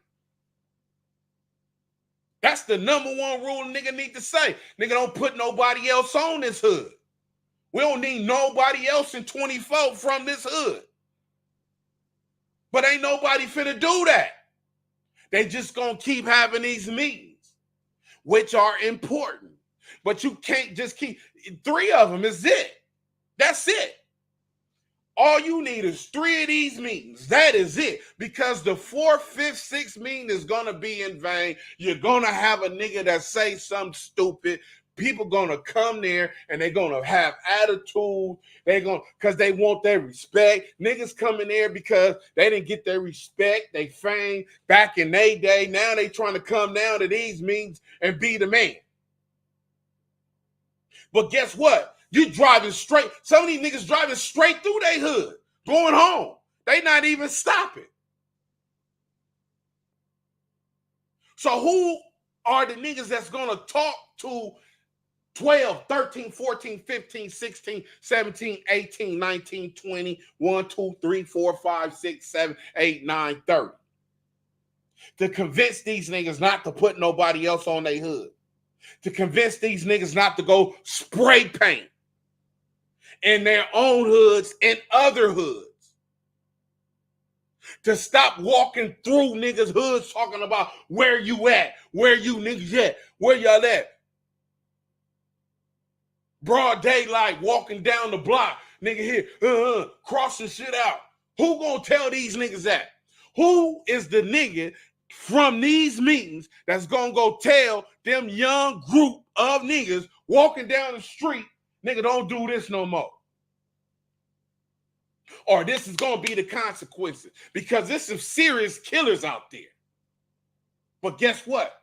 That's the number one rule a nigga need to say. Nigga, don't put nobody else on this hood. We don't need nobody else in 24 from this hood. But ain't nobody finna do that. They just gonna keep having these meetings, which are important. But you can't just keep 3 of them is it. That's it. All you need is 3 of these meetings. That is it. Because the 4th, 5th, 6th meeting is going to be in vain. You're going to have a nigga that say something stupid. People going to come there and they're going to have attitude. Because they want their respect. Niggas come in there because they didn't get their respect, they fame back in their day. Now they trying to come down to these meetings and be the man. But guess what? You driving straight. Some of these niggas driving straight through their hood, going home. They not even stopping. So who are the niggas that's going to talk to 12, 13, 14, 15, 16, 17, 18, 19, 20, 1, 2, 3, 4, 5, 6, 7, 8, 9, 30? To convince these niggas not to put nobody else on their hood. To convince these niggas not to go spray paint in their own hoods and other hoods. To stop walking through niggas' hoods talking about where you at, where you niggas at, where y'all at. Broad daylight, walking down the block, nigga here, crossing shit out. Who gonna tell these niggas that? Who is the nigga from these meetings that's gonna go tell them young group of niggas walking down the street, nigga, don't do this no more? Or this is gonna be the consequences, because there's some serious killers out there. But guess what?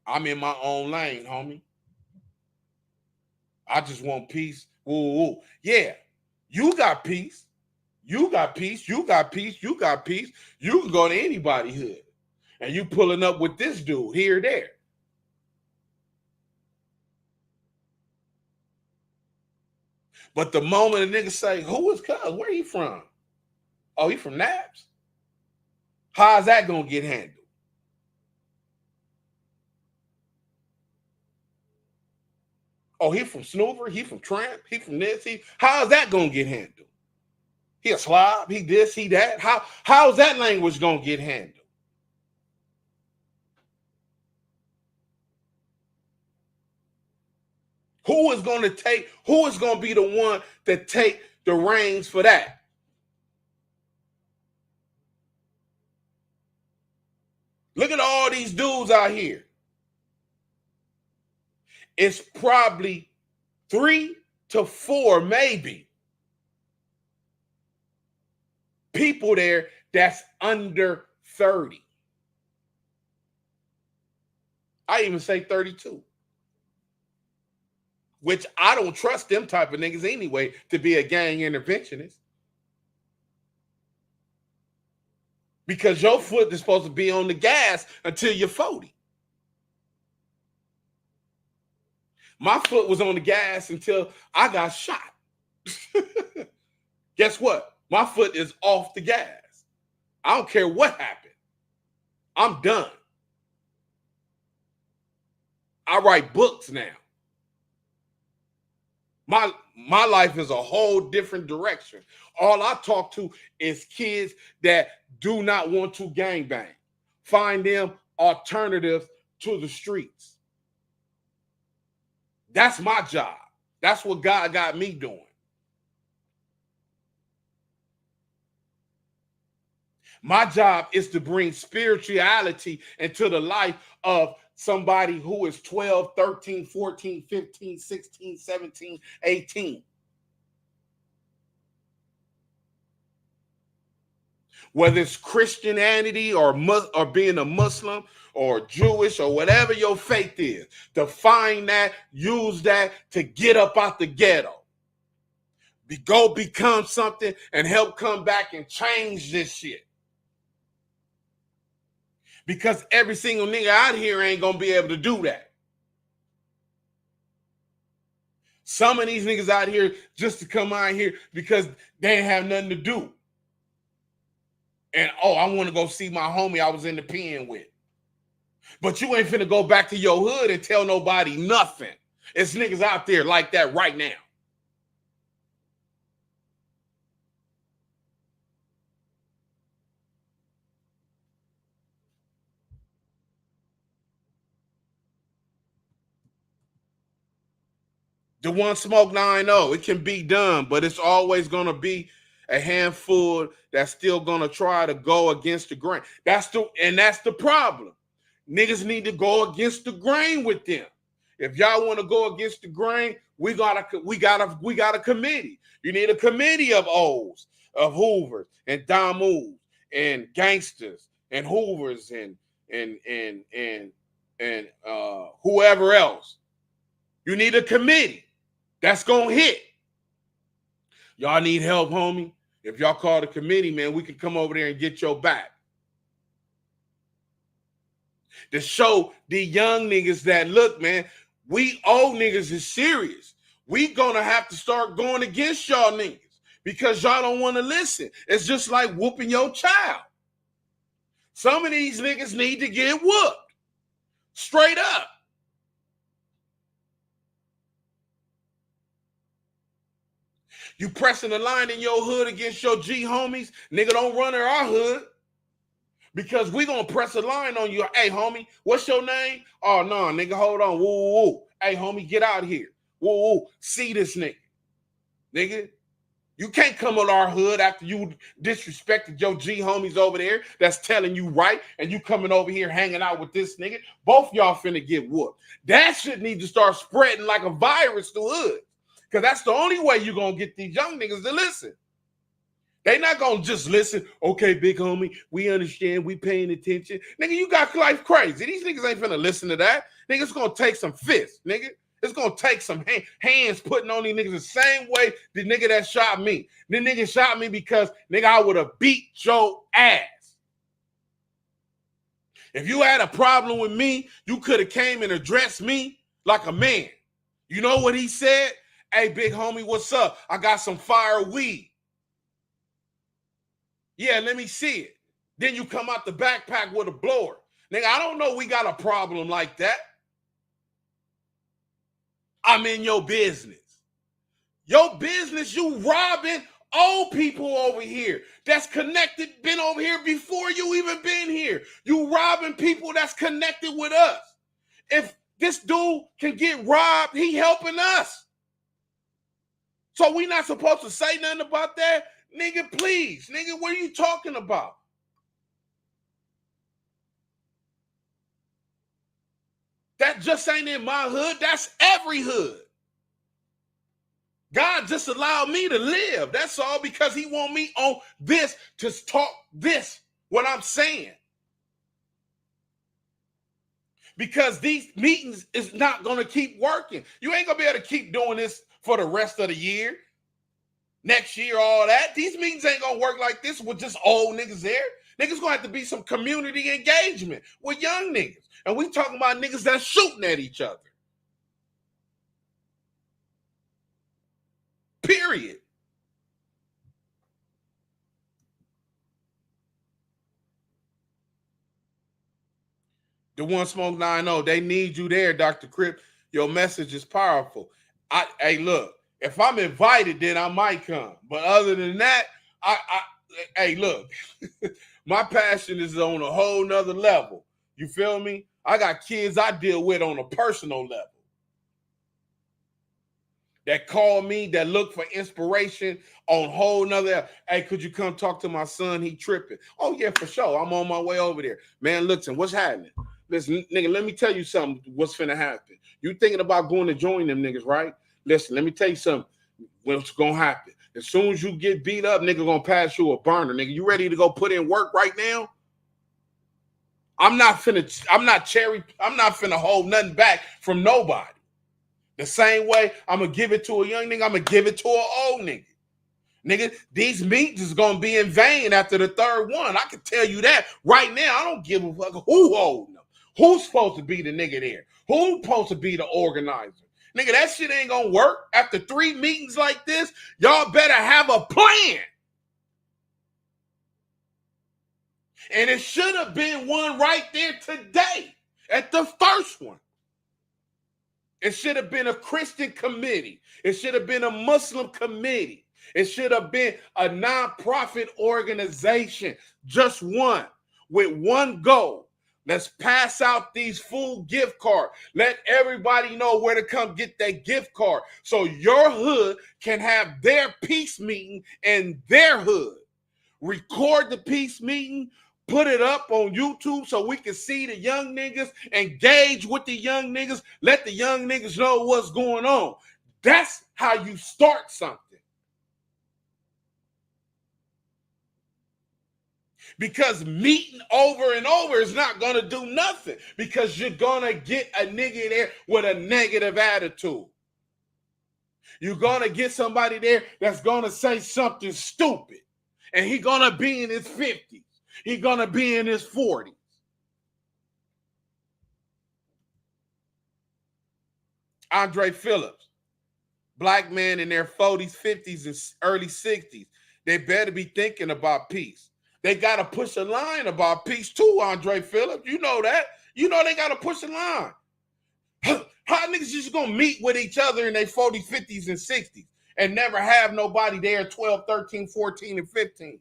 I'm in my own lane, homie. I just want peace. Ooh. Yeah, you got peace. You got peace. You got peace. You got peace. You can go to anybody's hood. And you pulling up with this dude here or there. But the moment a nigga say, who is cuz? Where he from? Oh, he from Naps? How's that gonna get handled? Oh, he from Snoover? He from Tramp? He from this? How's that gonna get handled? He a slob? He this? He that? How's that language gonna get handled? Who is going to be the one that take the reins for that? Look at all these dudes out here. It's probably 3 to 4, maybe, people there that's under 30. I even say 32. Which I don't trust them type of niggas anyway to be a gang interventionist. Because your foot is supposed to be on the gas until you're 40. My foot was on the gas until I got shot. Guess what? My foot is off the gas. I don't care what happened. I'm done. I write books now. My life is a whole different direction. All I talk to is kids that do not want to gangbang. Find them alternatives to the streets. That's my job. That's what God got me doing. My job is to bring spirituality into the life of somebody who is 12, 13, 14, 15, 16, 17, 18. Whether it's Christianity or being a Muslim or Jewish or whatever your faith is, to find that, use that to get up out the ghetto. Go become something and help come back and change this shit. Because every single nigga out here ain't gonna be able to do that. Some of these niggas out here just to come out here because they ain't have nothing to do. And I want to go see my homie I was in the pen with. But you ain't finna go back to your hood and tell nobody nothing. It's niggas out there like that right now. The one smoke, now I know it can be done, but it's always going to be a handful that's still going to try to go against the grain. That's the problem. Niggas need to go against the grain with them. If y'all want to go against the grain, we got a committee. You need a committee of O's, of Hoovers and Damus and gangsters and Hoovers and whoever else. You need a committee that's going to hit. Y'all need help, homie? If y'all call the committee, man, we can come over there and get your back. To show the young niggas that, look, man, we old niggas is serious. We gonna have to start going against y'all niggas because y'all don't want to listen. It's just like whooping your child. Some of these niggas need to get whooped. Straight up. You pressing the line in your hood against your G homies, nigga, don't run in our hood. Because we gonna press a line on you. Hey, homie, what's your name? Oh, no, nigga, hold on. Woo, woo, woo. Hey, homie, get out here. Woo, woo. See this nigga. Nigga, you can't come on our hood after you disrespected your G homies over there that's telling you right, and you coming over here hanging out with this nigga. Both y'all finna get whooped. That shit need to start spreading like a virus through hood. Because that's the only way you gonna get these young niggas to listen. They not gonna just listen. Okay, big homie, we understand, we paying attention. Nigga, you got life crazy. These niggas ain't finna listen to that. Nigga, it's gonna take some fists, nigga. It's gonna take some hands putting on these niggas the same way the nigga that shot me. The nigga shot me because, nigga, I would have beat your ass. If you had a problem with me, you could have came and addressed me like a man. You know what he said? Hey, big homie, what's up? I got some fire weed. Yeah, let me see it. Then you come out the backpack with a blower. Nigga, I don't know we got a problem like that. I'm in your business. Your business, you robbing old people over here that's connected, been over here before you even been here. You robbing people that's connected with us. If this dude can get robbed, he helping us. So we not supposed to say nothing about that? Nigga, please. Nigga, what are you talking about? That just ain't in my hood. That's every hood. God just allowed me to live. That's all because he want me on this to talk this, what I'm saying. Because these meetings is not going to keep working. You ain't going to be able to keep doing this for the rest of the year. Next year, all that. These meetings ain't gonna work like this with just old niggas there. Niggas gonna have to be some community engagement with young niggas. And we talking about niggas that's shooting at each other. Period. The One Smoke 9-0, they need you there, Dr. Crip. Your message is powerful. Hey, look. If I'm invited, then I might come. But other than that, hey, look, my passion is on a whole nother level. You feel me? I got kids I deal with on a personal level that call me, that look for inspiration on a whole nother. Hey, could you come talk to my son? He tripping. Oh, yeah, for sure. I'm on my way over there. Man, listen, what's happening? Listen, nigga, let me tell you something. What's finna happen? You thinking about going to join them niggas, right? Listen, let me tell you something. What's gonna happen? As soon as you get beat up, nigga gonna pass you a burner. Nigga, you ready to go put in work right now? I'm not finna hold nothing back from nobody. The same way I'm gonna give it to a young nigga, I'm gonna give it to an old nigga. Nigga, these meetings is gonna be in vain after the third one. I can tell you that right now. I don't give a fuck who holding them. Who's supposed to be the nigga there? Who's supposed to be the organizer? Nigga, that shit ain't gonna work. After 3 meetings like this, y'all better have a plan. And it should have been one right there today at the first one. It should have been a Christian committee. It should have been a Muslim committee. It should have been a nonprofit organization, just one, with one goal. Let's pass out these food gift cards. Let everybody know where to come get their gift card so your hood can have their peace meeting in their hood. Record the peace meeting, put it up on YouTube so we can see the young niggas, engage with the young niggas, let the young niggas know what's going on. That's how you start something. Because meeting over and over is not going to do nothing, because you're going to get a nigga there with a negative attitude. You're going to get somebody there that's going to say something stupid, and he's going to be in his 50s. He's going to be in his 40s. Andre Phillips, black men in their 40s, 50s, and early 60s, they better be thinking about peace. They got to push a line about peace too, Andre Phillips. You know that. You know they got to push a line. How niggas just going to meet with each other in their 40s, 50s, and 60s and never have nobody there 12, 13, 14, and 15?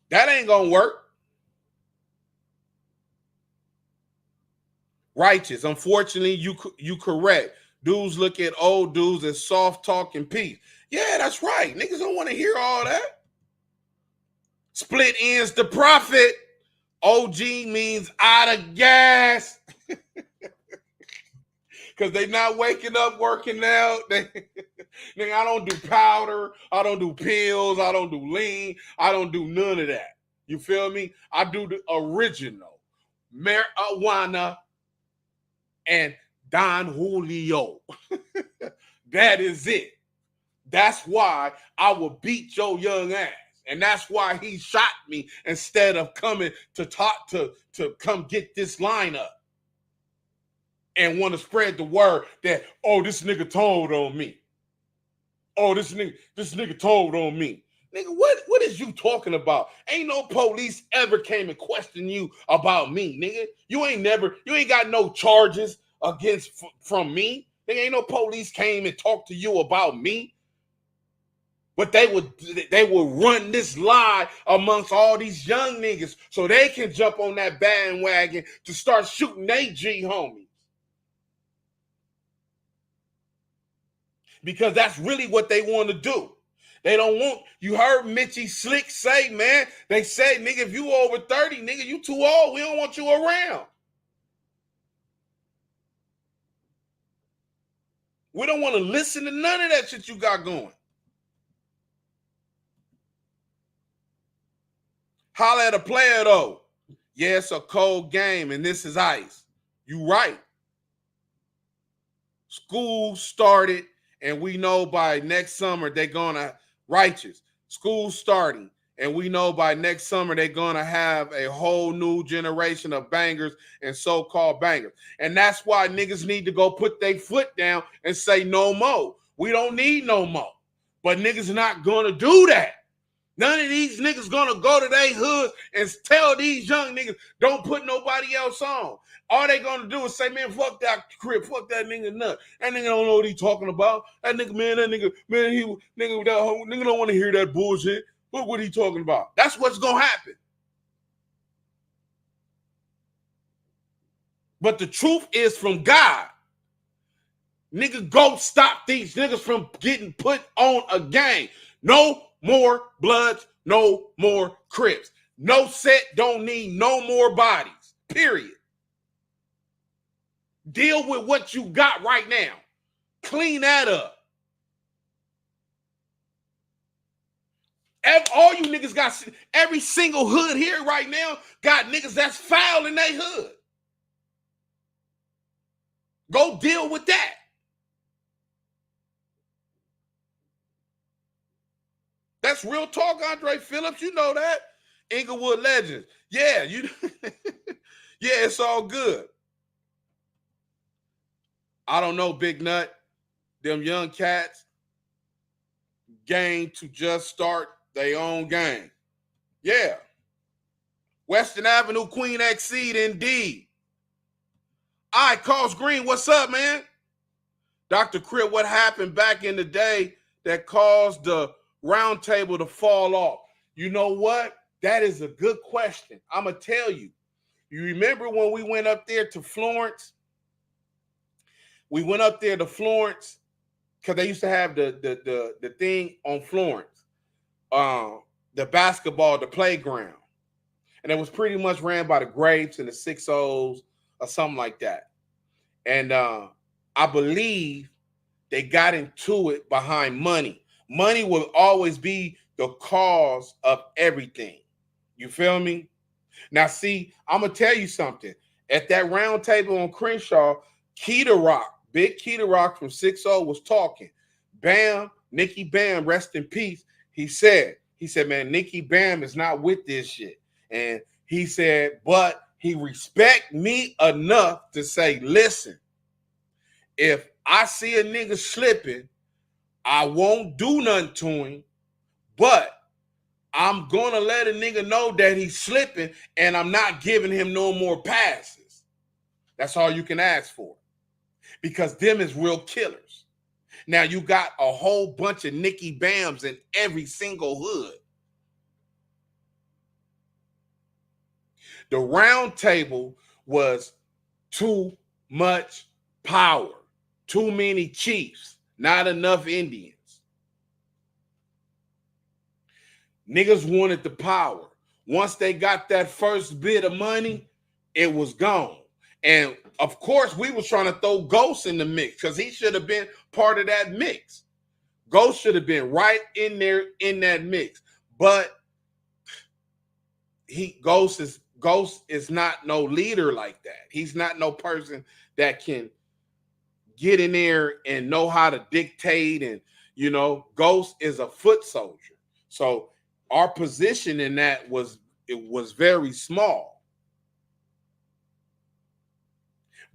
That ain't going to work. Righteous. Unfortunately, you correct. Dudes look at old dudes as soft talking peace. Yeah, that's right. Niggas don't want to hear all that. Split ends the profit. OG means out of gas. Because they not waking up, working out. Nigga, I don't do powder. I don't do pills. I don't do lean. I don't do none of that. You feel me? I do the original marijuana and Don Julio. That is it. That's why I will beat your young ass. And that's why he shot me instead of coming to talk to come get this lineup and want to spread the word that, oh, this nigga told on me. Oh, this nigga told on me. Nigga, what is you talking about? Ain't no police ever came and questioned you about me, nigga. You ain't got no charges against from me. Nigga, ain't no police came and talked to you about me. But they would run this lie amongst all these young niggas so they can jump on that bandwagon to start shooting they G homies. Because that's really what they want to do. They don't want, you heard Mitchie Slick say, man, they say, nigga, if you over 30, nigga, you too old. We don't want you around. We don't want to listen to none of that shit you got going. Holla at a player, though. Yeah, it's a cold game, and this is ice. You right. School started, and we know by next summer they're going to, righteous. School starting, and we know by next summer they're going to have a whole new generation of bangers and so-called bangers. And that's why niggas need to go put their foot down and say no more. We don't need no more. But niggas not going to do that. None of these niggas gonna go to their hood and tell these young niggas don't put nobody else on. All they gonna do is say, man, fuck that Crip, fuck that nigga nut. That nigga don't know what he talking about. That nigga, nigga don't want to hear that bullshit. Look what he talking about. That's what's gonna happen. But the truth is from God. Nigga, go stop these niggas from getting put on a game. No more Bloods, no more Crips. No set don't need no more bodies, period. Deal with what you got right now. Clean that up. All you niggas got, every single hood here right now got niggas that's foul in their hood. Go deal with that. That's real talk, Andre Phillips. You know that. Inglewood Legends. Yeah, yeah, it's all good. I don't know, Big Nut. Them young cats game to just start their own game. Yeah. Western Avenue, Queen Exceed, indeed. All right, Carls Green, what's up, man? Dr. Crip, what happened back in the day that caused the round table to fall off? You know what? That is a good question. I'm going to tell you. You remember when we went up there to Florence? We went up there to Florence because they used to have the thing on Florence, the basketball, the playground. And it was pretty much ran by the Grapes and the 6-0s or something like that. And I believe they got into it behind money. Money will always be the cause of everything. You feel me? Now, see, I'm going to tell you something. At that round table on Crenshaw, Keita Rock, Big Keita Rock from 6-0 was talking. Bam, Nicky Bam, rest in peace. He said, man, Nicky Bam is not with this shit. And he said, but he respect me enough to say, listen, if I see a nigga slipping, I won't do nothing to him, but I'm going to let a nigga know that he's slipping and I'm not giving him no more passes. That's all you can ask for because them is real killers. Now you got a whole bunch of Nicky Bams in every single hood. The round table was too much power, too many chiefs, not enough Indians. Niggas wanted the power. Once they got that first bit of money, it was gone. And of course, we was trying to throw Ghost in the mix because he should have been part of that mix. Ghost should have been right in there in that mix. But Ghost is not no leader like that. He's not no person that can get in there and know how to dictate. And, you know, Ghost is a foot soldier. So our position in that was very small.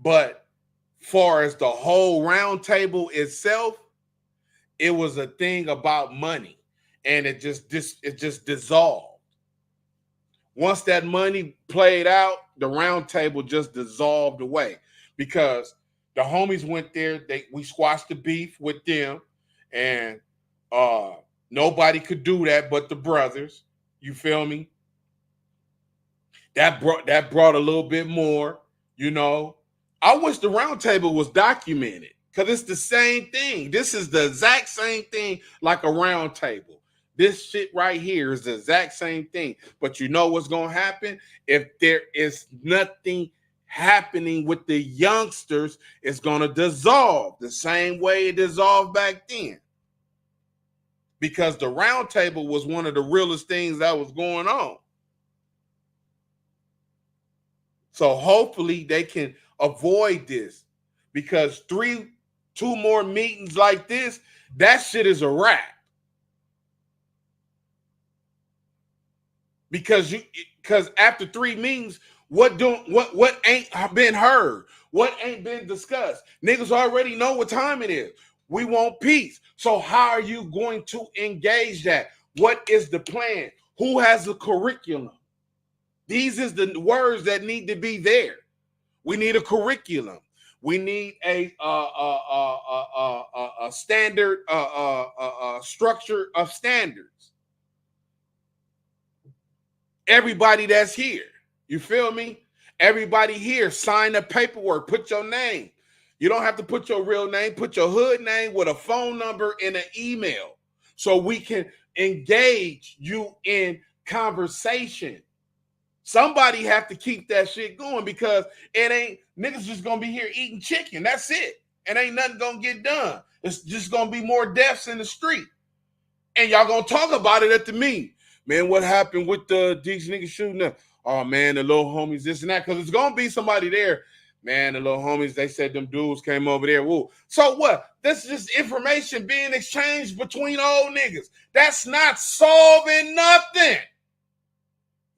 But far as the whole round table itself, it was a thing about money. And it just dissolved. Once that money played out, the round table just dissolved away because the homies went there. We squashed the beef with them, and nobody could do that but the brothers. You feel me? That brought a little bit more. You know, I wish the round table was documented because it's the same thing. This is the exact same thing like a round table. This shit right here is the exact same thing. But you know what's going to happen? If there is nothing happening with the youngsters, it's going to dissolve the same way it dissolved back then. Because the round table was one of the realest things that was going on. So hopefully they can avoid this. Because two more meetings like this, that shit is a wrap. Because after 3 meetings, what ain't been heard? What ain't been discussed? Niggas already know what time it is. We want peace. So how are you going to engage that? What is the plan? Who has the curriculum? These is the words that need to be there. We need a curriculum. We need a standard structure of standards. Everybody that's here, you feel me? Everybody here, sign the paperwork, put your name. You don't have to put your real name, put your hood name with a phone number and an email so we can engage you in conversation. Somebody have to keep that shit going because it ain't niggas just gonna be here eating chicken. That's it. And ain't nothing gonna get done. It's just gonna be more deaths in the street. And y'all gonna talk about it at the meeting. Man, what happened with these niggas shooting up? Oh, man, the little homies, this and that. Because it's going to be somebody there. Man, the little homies, they said them dudes came over there. Woo. So what? This is just information being exchanged between old niggas. That's not solving nothing.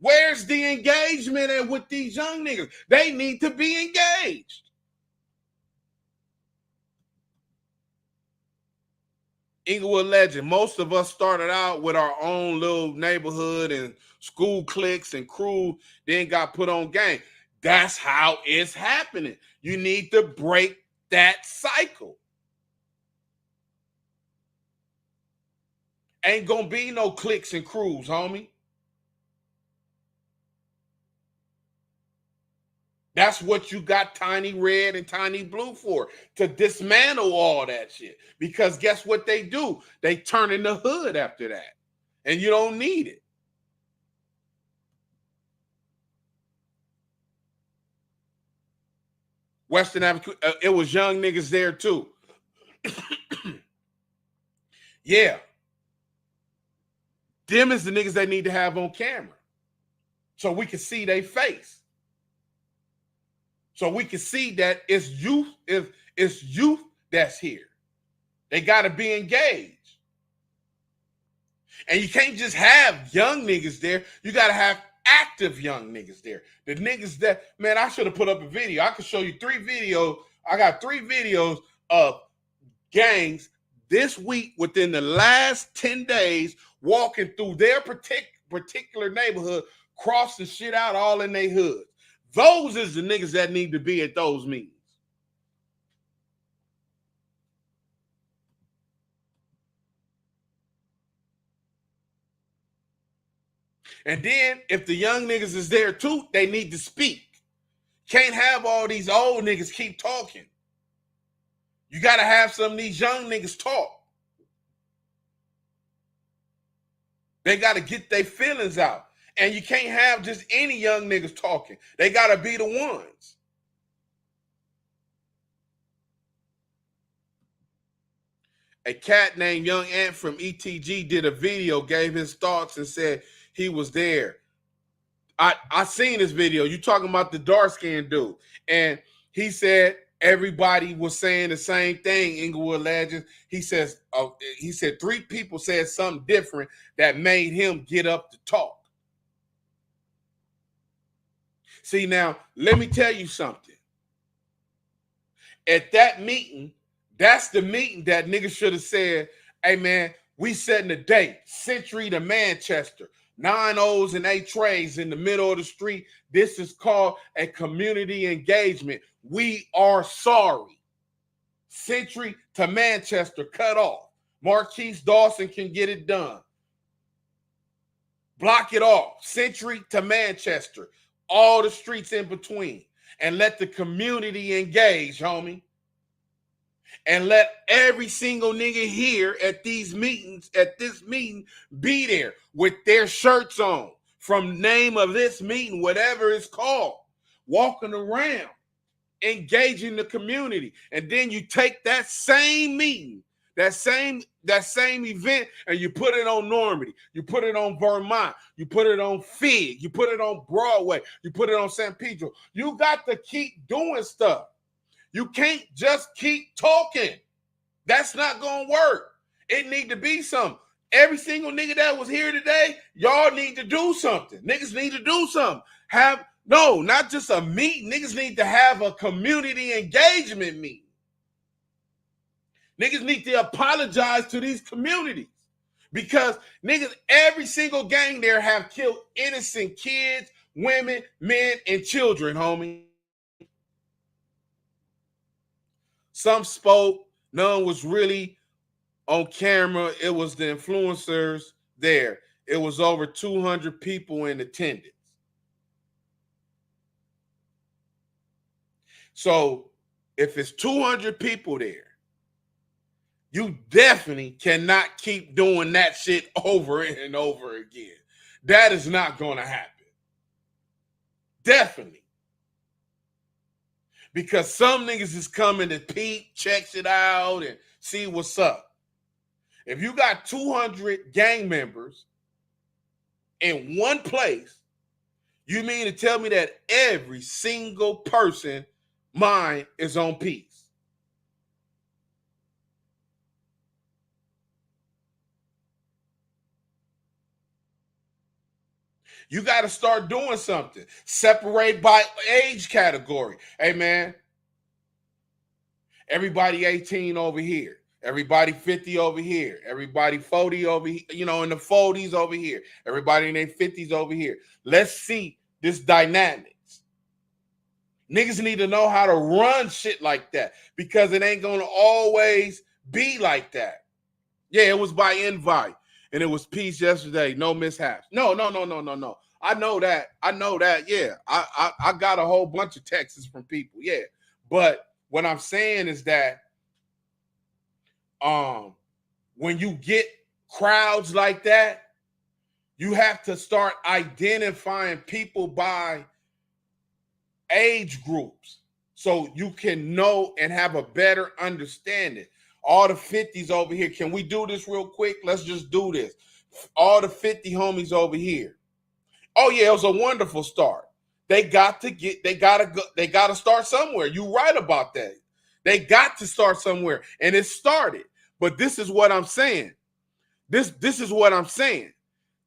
Where's the engagement with these young niggas? They need to be engaged. Inglewood legend. Most of us started out with our own little neighborhood and school cliques and crew, then got put on game. That's how it's happening. You need to break that cycle. Ain't gonna be no cliques and crews, homie. That's what you got Tiny Red and Tiny Blue for, to dismantle all that shit. Because guess what they do? They turn in the hood after that. And you don't need it. Western Avenue, it was young niggas there too. Yeah. Them is the niggas they need to have on camera. So we can see their face. So we can see that it's youth that's here. They gotta be engaged. And you can't just have young niggas there. You got to have active young niggas there. The niggas that, man, I should have put up a video. I could show you 3 videos. I got 3 videos of gangs this week within the last 10 days walking through their particular neighborhood, crossing shit out all in their hoods. Those is the niggas that need to be at those meetings. And then if the young niggas is there too, they need to speak. Can't have all these old niggas keep talking. You got to have some of these young niggas talk. They got to get their feelings out. And you can't have just any young niggas talking. They got to be the ones. A cat named Young Ant from ETG did a video, gave his thoughts, and said he was there. I seen this video. You talking about the dark-skinned dude. And he said everybody was saying the same thing, Inglewood Legends. He said 3 people said something different that made him get up to talk. See, now, let me tell you something. At that meeting, that's the meeting that niggas should have said, hey, man, we setting a date, Century to Manchester. 9 O's and 8 trays in the middle of the street. This is called a community engagement. We are sorry. Century to Manchester cut off. Marquise Dawson can get it done. Block it off. Century to Manchester. All the streets in between. And let the community engage, homie. And let every single nigga here at these meetings, at this meeting, be there with their shirts on from name of this meeting, whatever it's called, walking around, engaging the community. And then you take that same meeting, that same event, and you put it on Normandy, you put it on Vermont, you put it on Fig, you put it on Broadway, you put it on San Pedro. You got to keep doing stuff. You can't just keep talking. That's not going to work. It need to be something. Every single nigga that was here today, y'all need to do something. Niggas need to do something. Not just a meeting. Niggas need to have a community engagement meeting. Niggas need to apologize to these communities because niggas, every single gang there have killed innocent kids, women, men, and children, homie. Some spoke, none was really on camera. It was the influencers there. It was over 200 people in attendance. So if it's 200 people there, you definitely cannot keep doing that shit over and over again. That is not going to happen. Definitely. Because some niggas is coming to peep, checks it out, and see what's up. If you got 200 gang members in one place, you mean to tell me that every single person mind is on peace? You got to start doing something. Separate by age category. Hey, man, everybody 18 over here. Everybody 50 over here. Everybody 40 over here. You know, in the 40s over here. Everybody in their 50s over here. Let's see this dynamics. Niggas need to know how to run shit like that because it ain't going to always be like that. Yeah, it was by invite. And it was peace yesterday, no mishaps. No. I know that. Yeah, I got a whole bunch of texts from people. Yeah, but what I'm saying is that when you get crowds like that, you have to start identifying people by age groups so you can know and have a better understanding. All the 50s over here. Can we do this real quick? Let's just do this. All the 50 homies over here. Oh yeah, it was a wonderful start. They got to start somewhere. You're right about that. They got to start somewhere, and it started. But this is what I'm saying. This is what I'm saying.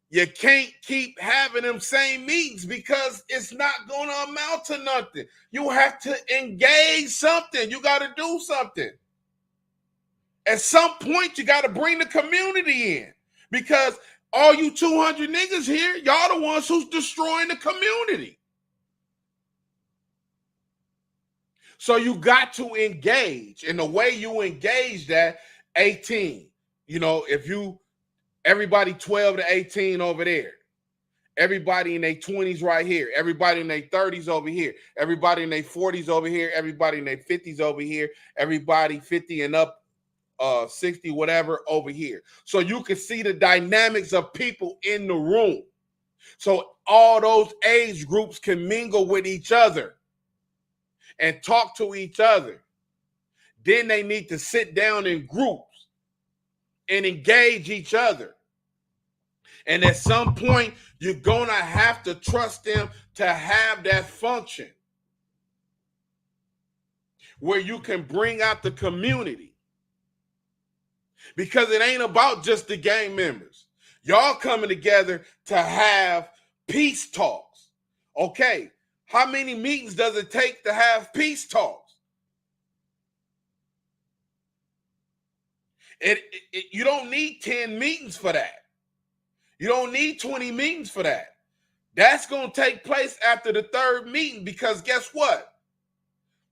You can't keep having them same meetings because it's not going to amount to nothing. You have to engage something. You got to do something. At some point, you got to bring the community in because all you 200 niggas here, y'all the ones who's destroying the community. So you got to engage. And the way you engage that, 18. You know, everybody 12 to 18 over there. Everybody in their 20s right here. Everybody in their 30s over here. Everybody in their 40s over here. Everybody in their 50s over here. Everybody 50 and up, 60, whatever, over here. So you can see the dynamics of people in the room. So all those age groups can mingle with each other and talk to each other. Then they need to sit down in groups and engage each other. And at some point, you're going to have to trust them to have that function where you can bring out the community. Because it ain't about just the gang members. Y'all coming together to have peace talks. Okay, how many meetings does it take to have peace talks? You don't need 10 meetings for that. You don't need 20 meetings for that. That's going to take place after the third meeting because guess what?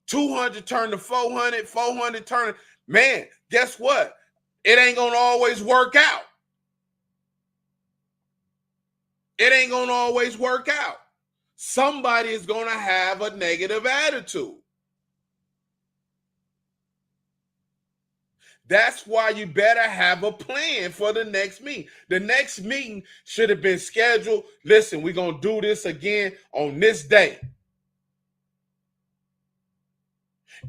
200 turn to 400, 400 turn. Man, guess what? It ain't going to always work out. It ain't going to always work out. Somebody is going to have a negative attitude. That's why you better have a plan for the next meeting. The next meeting should have been scheduled. Listen, we're going to do this again on this day.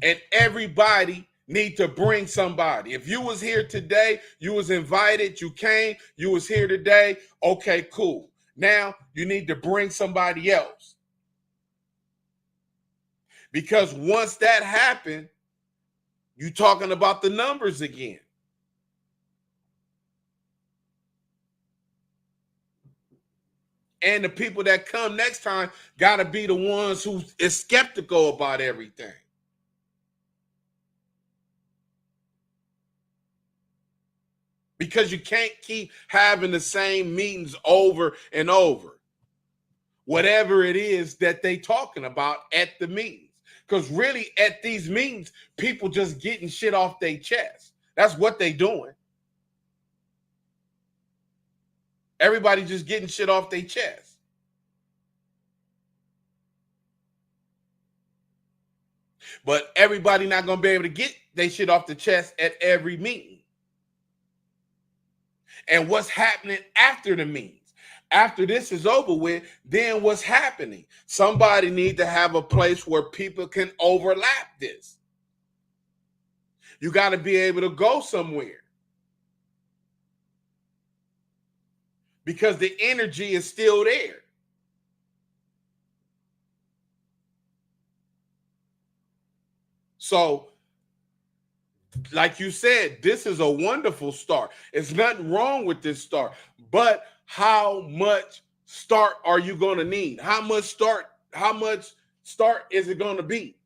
And everybody need to bring somebody. If you was here today, you was invited, you came, you was here today. Okay, cool. Now you need to bring somebody else. Because once that happened, you talking about the numbers again. And the people that come next time got to be the ones who is skeptical about everything. Because you can't keep having the same meetings over and over. Whatever it is that they talking about at the meetings. Because really at these meetings, people just getting shit off their chest. That's what they doing. Everybody just getting shit off their chest. But everybody not going to be able to get their shit off the chest at every meeting. And what's happening after the meetings? After this is over with, then what's happening? Somebody need to have a place where people can overlap this. You got to be able to go somewhere. Because the energy is still there. So, like you said, this is a wonderful start. It's nothing wrong with this start. But how much start are you going to need? How much start is it going to be?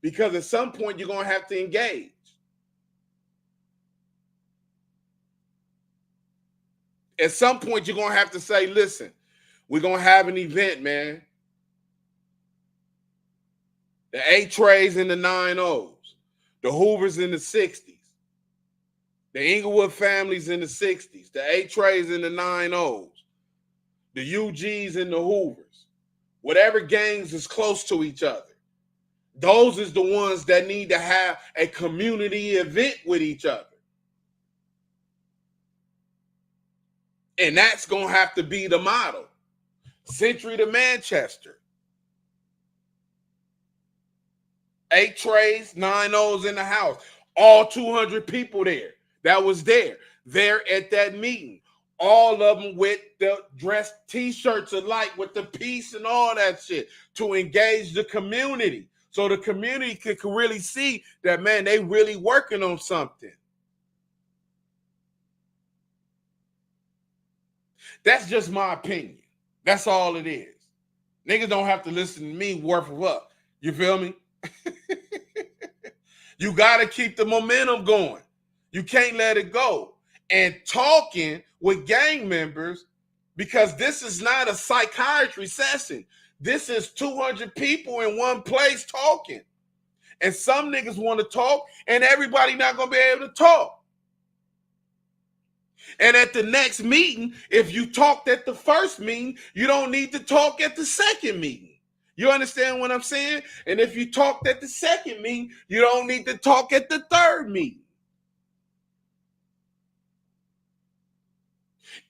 Because at some point you're going to have to engage. At some point you're going to have to say, listen, we're going to have an event, man. The A-Trays and the 9-0s. The Hoovers in the 60s. The Inglewood families in the 60s. The A-Trays and the 9-0s. The UGs and the Hoovers. Whatever gangs is close to each other. Those is the ones that need to have a community event with each other. And that's going to have to be the model. Century to Manchester. 8 trays, 9 O's in the house. All 200 people there that was there at that meeting. All of them with the dress t-shirts alike with the peace and all that shit to engage the community. So the community could really see that, man, they really working on something. That's just my opinion. That's all it is. Niggas don't have to listen to me word for word. You feel me? You got to keep the momentum going. You can't let it go. And talking with gang members, because this is not a psychiatry session. This is 200 people in one place talking. And some niggas want to talk, and everybody not going to be able to talk. And at the next meeting, if you talked at the first meeting, you don't need to talk at the second meeting. You understand what I'm saying? And if you talked at the second meeting, you don't need to talk at the third meeting.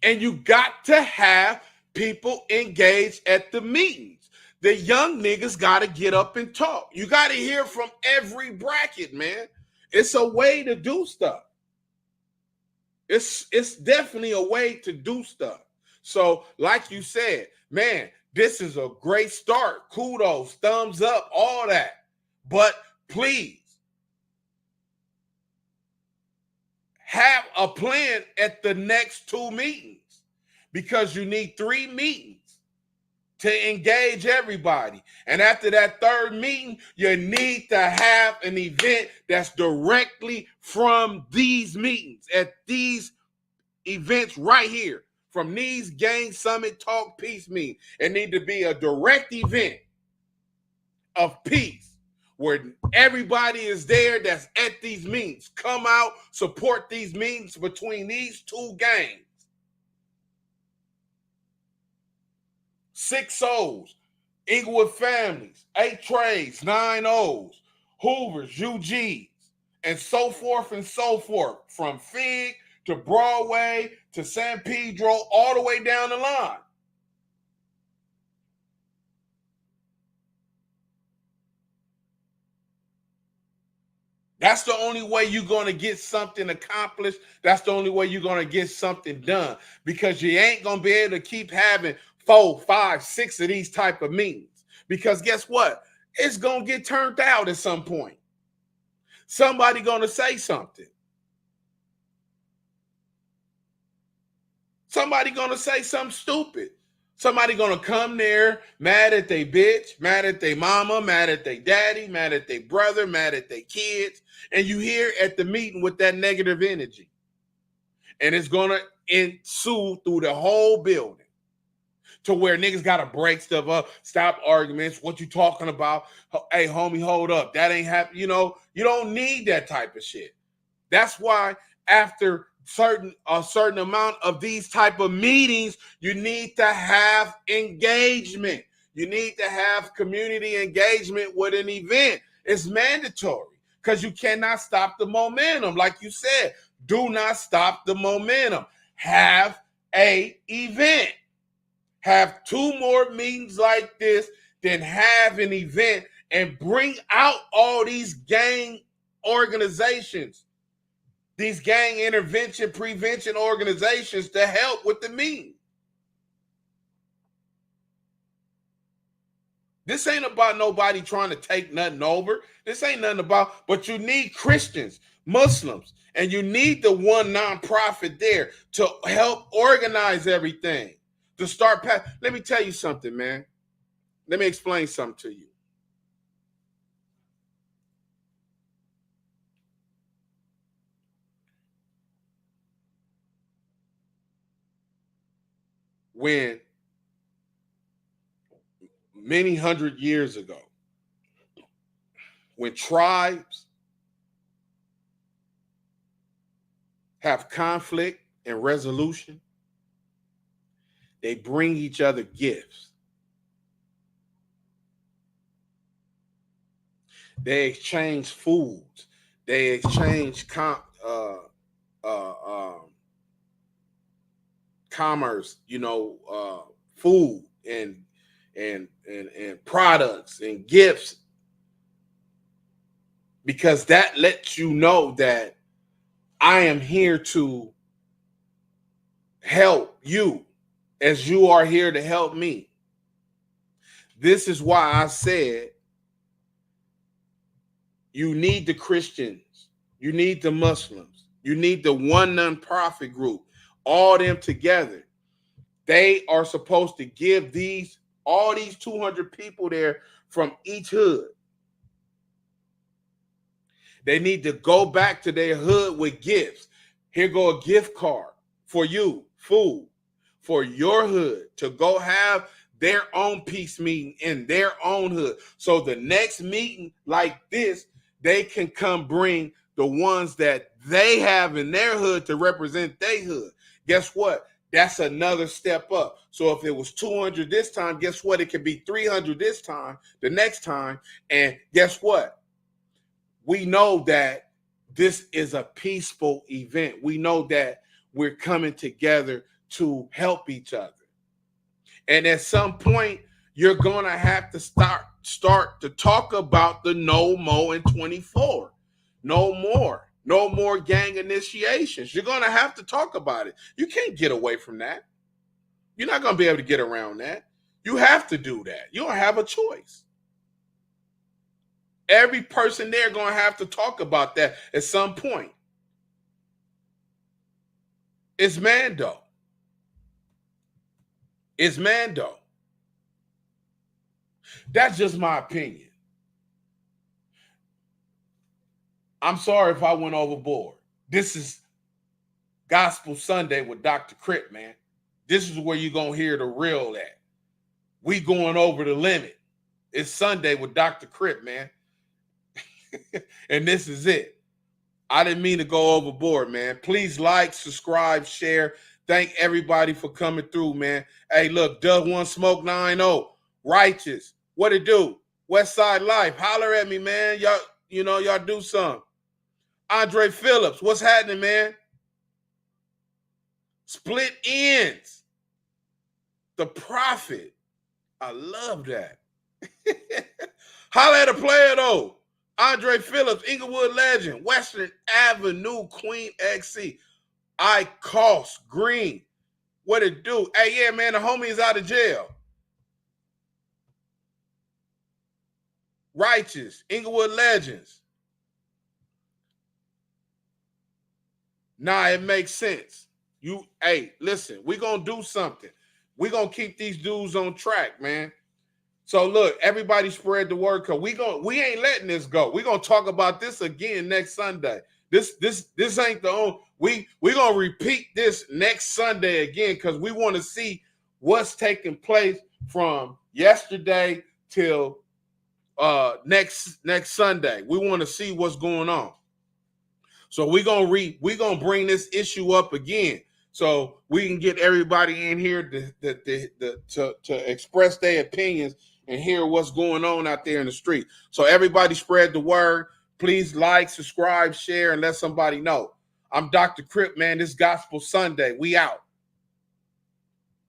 And you got to have people engaged at the meetings. The young niggas got to get up and talk. You got to hear from every bracket, man. It's a way to do stuff. It's definitely a way to do stuff. So, like you said, man, this is a great start. Kudos, thumbs up, all that. But please have a plan at the next 2 meetings, because you need 3 meetings to engage everybody. And after that third meeting, you need to have an event that's directly from these meetings, at these events right here, from these Gang Summit Talk Peace meetings. It need to be a direct event of peace where everybody is there that's at these meetings. Come out, support these meetings between these 2 gangs. 6 O's, Inglewood families, 8 Trays, 9 O's, Hoovers, UGs, and so forth, from Fig to Broadway to San Pedro, all the way down the line. That's the only way you're going to get something accomplished. That's the only way you're going to get something done, because you ain't going to be able to keep having 4, 5, 6 of these type of meetings, because guess what? It's going to get turned out at some point. Somebody going to say something. Somebody going to say something stupid. Somebody going to come there mad at their bitch, mad at their mama, mad at their daddy, mad at their brother, mad at their kids. And you hear at the meeting with that negative energy. And it's going to ensue through the whole building, to where niggas got to break stuff up, stop arguments. What you talking about? Hey, homie, hold up. That ain't happening. You know, you don't need that type of shit. That's why after a certain amount of these type of meetings, you need to have engagement. You need to have community engagement with an event. It's mandatory, because you cannot stop the momentum. Like you said, do not stop the momentum. Have a event. Have 2 more meetings like this, then have an event and bring out all these gang organizations, these gang intervention, prevention organizations to help with the meeting. This ain't about nobody trying to take nothing over. This ain't nothing about, but you need Christians, Muslims, and you need the one nonprofit there to help organize everything. To start, let me tell you something, man. Let me explain something to you. When many hundred years ago, when tribes have conflict and resolution, they bring each other gifts. They exchange foods. They exchange commerce, food and products and gifts. because that lets you know that I am here to help you as you are here to help me. This is why I said you need the Christians, you need the Muslims, you need the one nonprofit group, all them together. They are supposed to give all these 200 people there from each hood. They need to go back to their hood with gifts. Here go a gift card for you, food, for your hood to go have their own peace meeting in their own hood. So the next meeting like this, they can come bring the ones that they have in their hood to represent their hood. Guess what? That's another step up. So if it was 200 this time, guess what? It could be 300 this time, the next time. And guess what? We know that this is a peaceful event. We know that we're coming together to help each other. And at some point, you're going to have to start to talk about the no more in 24. No more gang initiations. You're going to have to talk about it. You can't get away from that. You're not going to be able to get around that. You have to do that. You don't have a choice. Every person there going to have to talk about that at some point. It's Mando. It's Mando. That's just my opinion. I'm sorry if I went overboard. This is Gospel Sunday with Dr. Crip, man. This is where you're going to hear the real at. We going over the limit. It's Sunday with Dr. Crip, man. And this is it. I didn't mean to go overboard, man. Please like, subscribe, share. Thank everybody for coming through, man. Hey, look, Doug One Smoke 9-0. Righteous. What it do? West Side Life. Holler at me, man. Y'all do something. Andre Phillips. What's happening, man? Split Ends. The Prophet. I love that. Holler at a player, though. Andre Phillips, Inglewood legend, Western Avenue, Queen XC, I Cost Green. What it do? Hey, yeah, man, the homie is out of jail. Righteous, Inglewood legends. Nah, it makes sense. Hey, listen, we're going to do something. We're going to keep these dudes on track, man. So look, everybody spread the word, because we ain't letting this go. We're gonna talk about this again next Sunday. This ain't the only. We're gonna repeat this next Sunday again, because we want to see what's taking place from yesterday till next Sunday. We want to see what's going on. So we're gonna bring this issue up again, so we can get everybody in here to express their opinions and hear what's going on out there in the street. So everybody spread the word. Please like, subscribe, share, and let somebody know. I'm Dr. Crip, man. This Gospel Sunday. We out.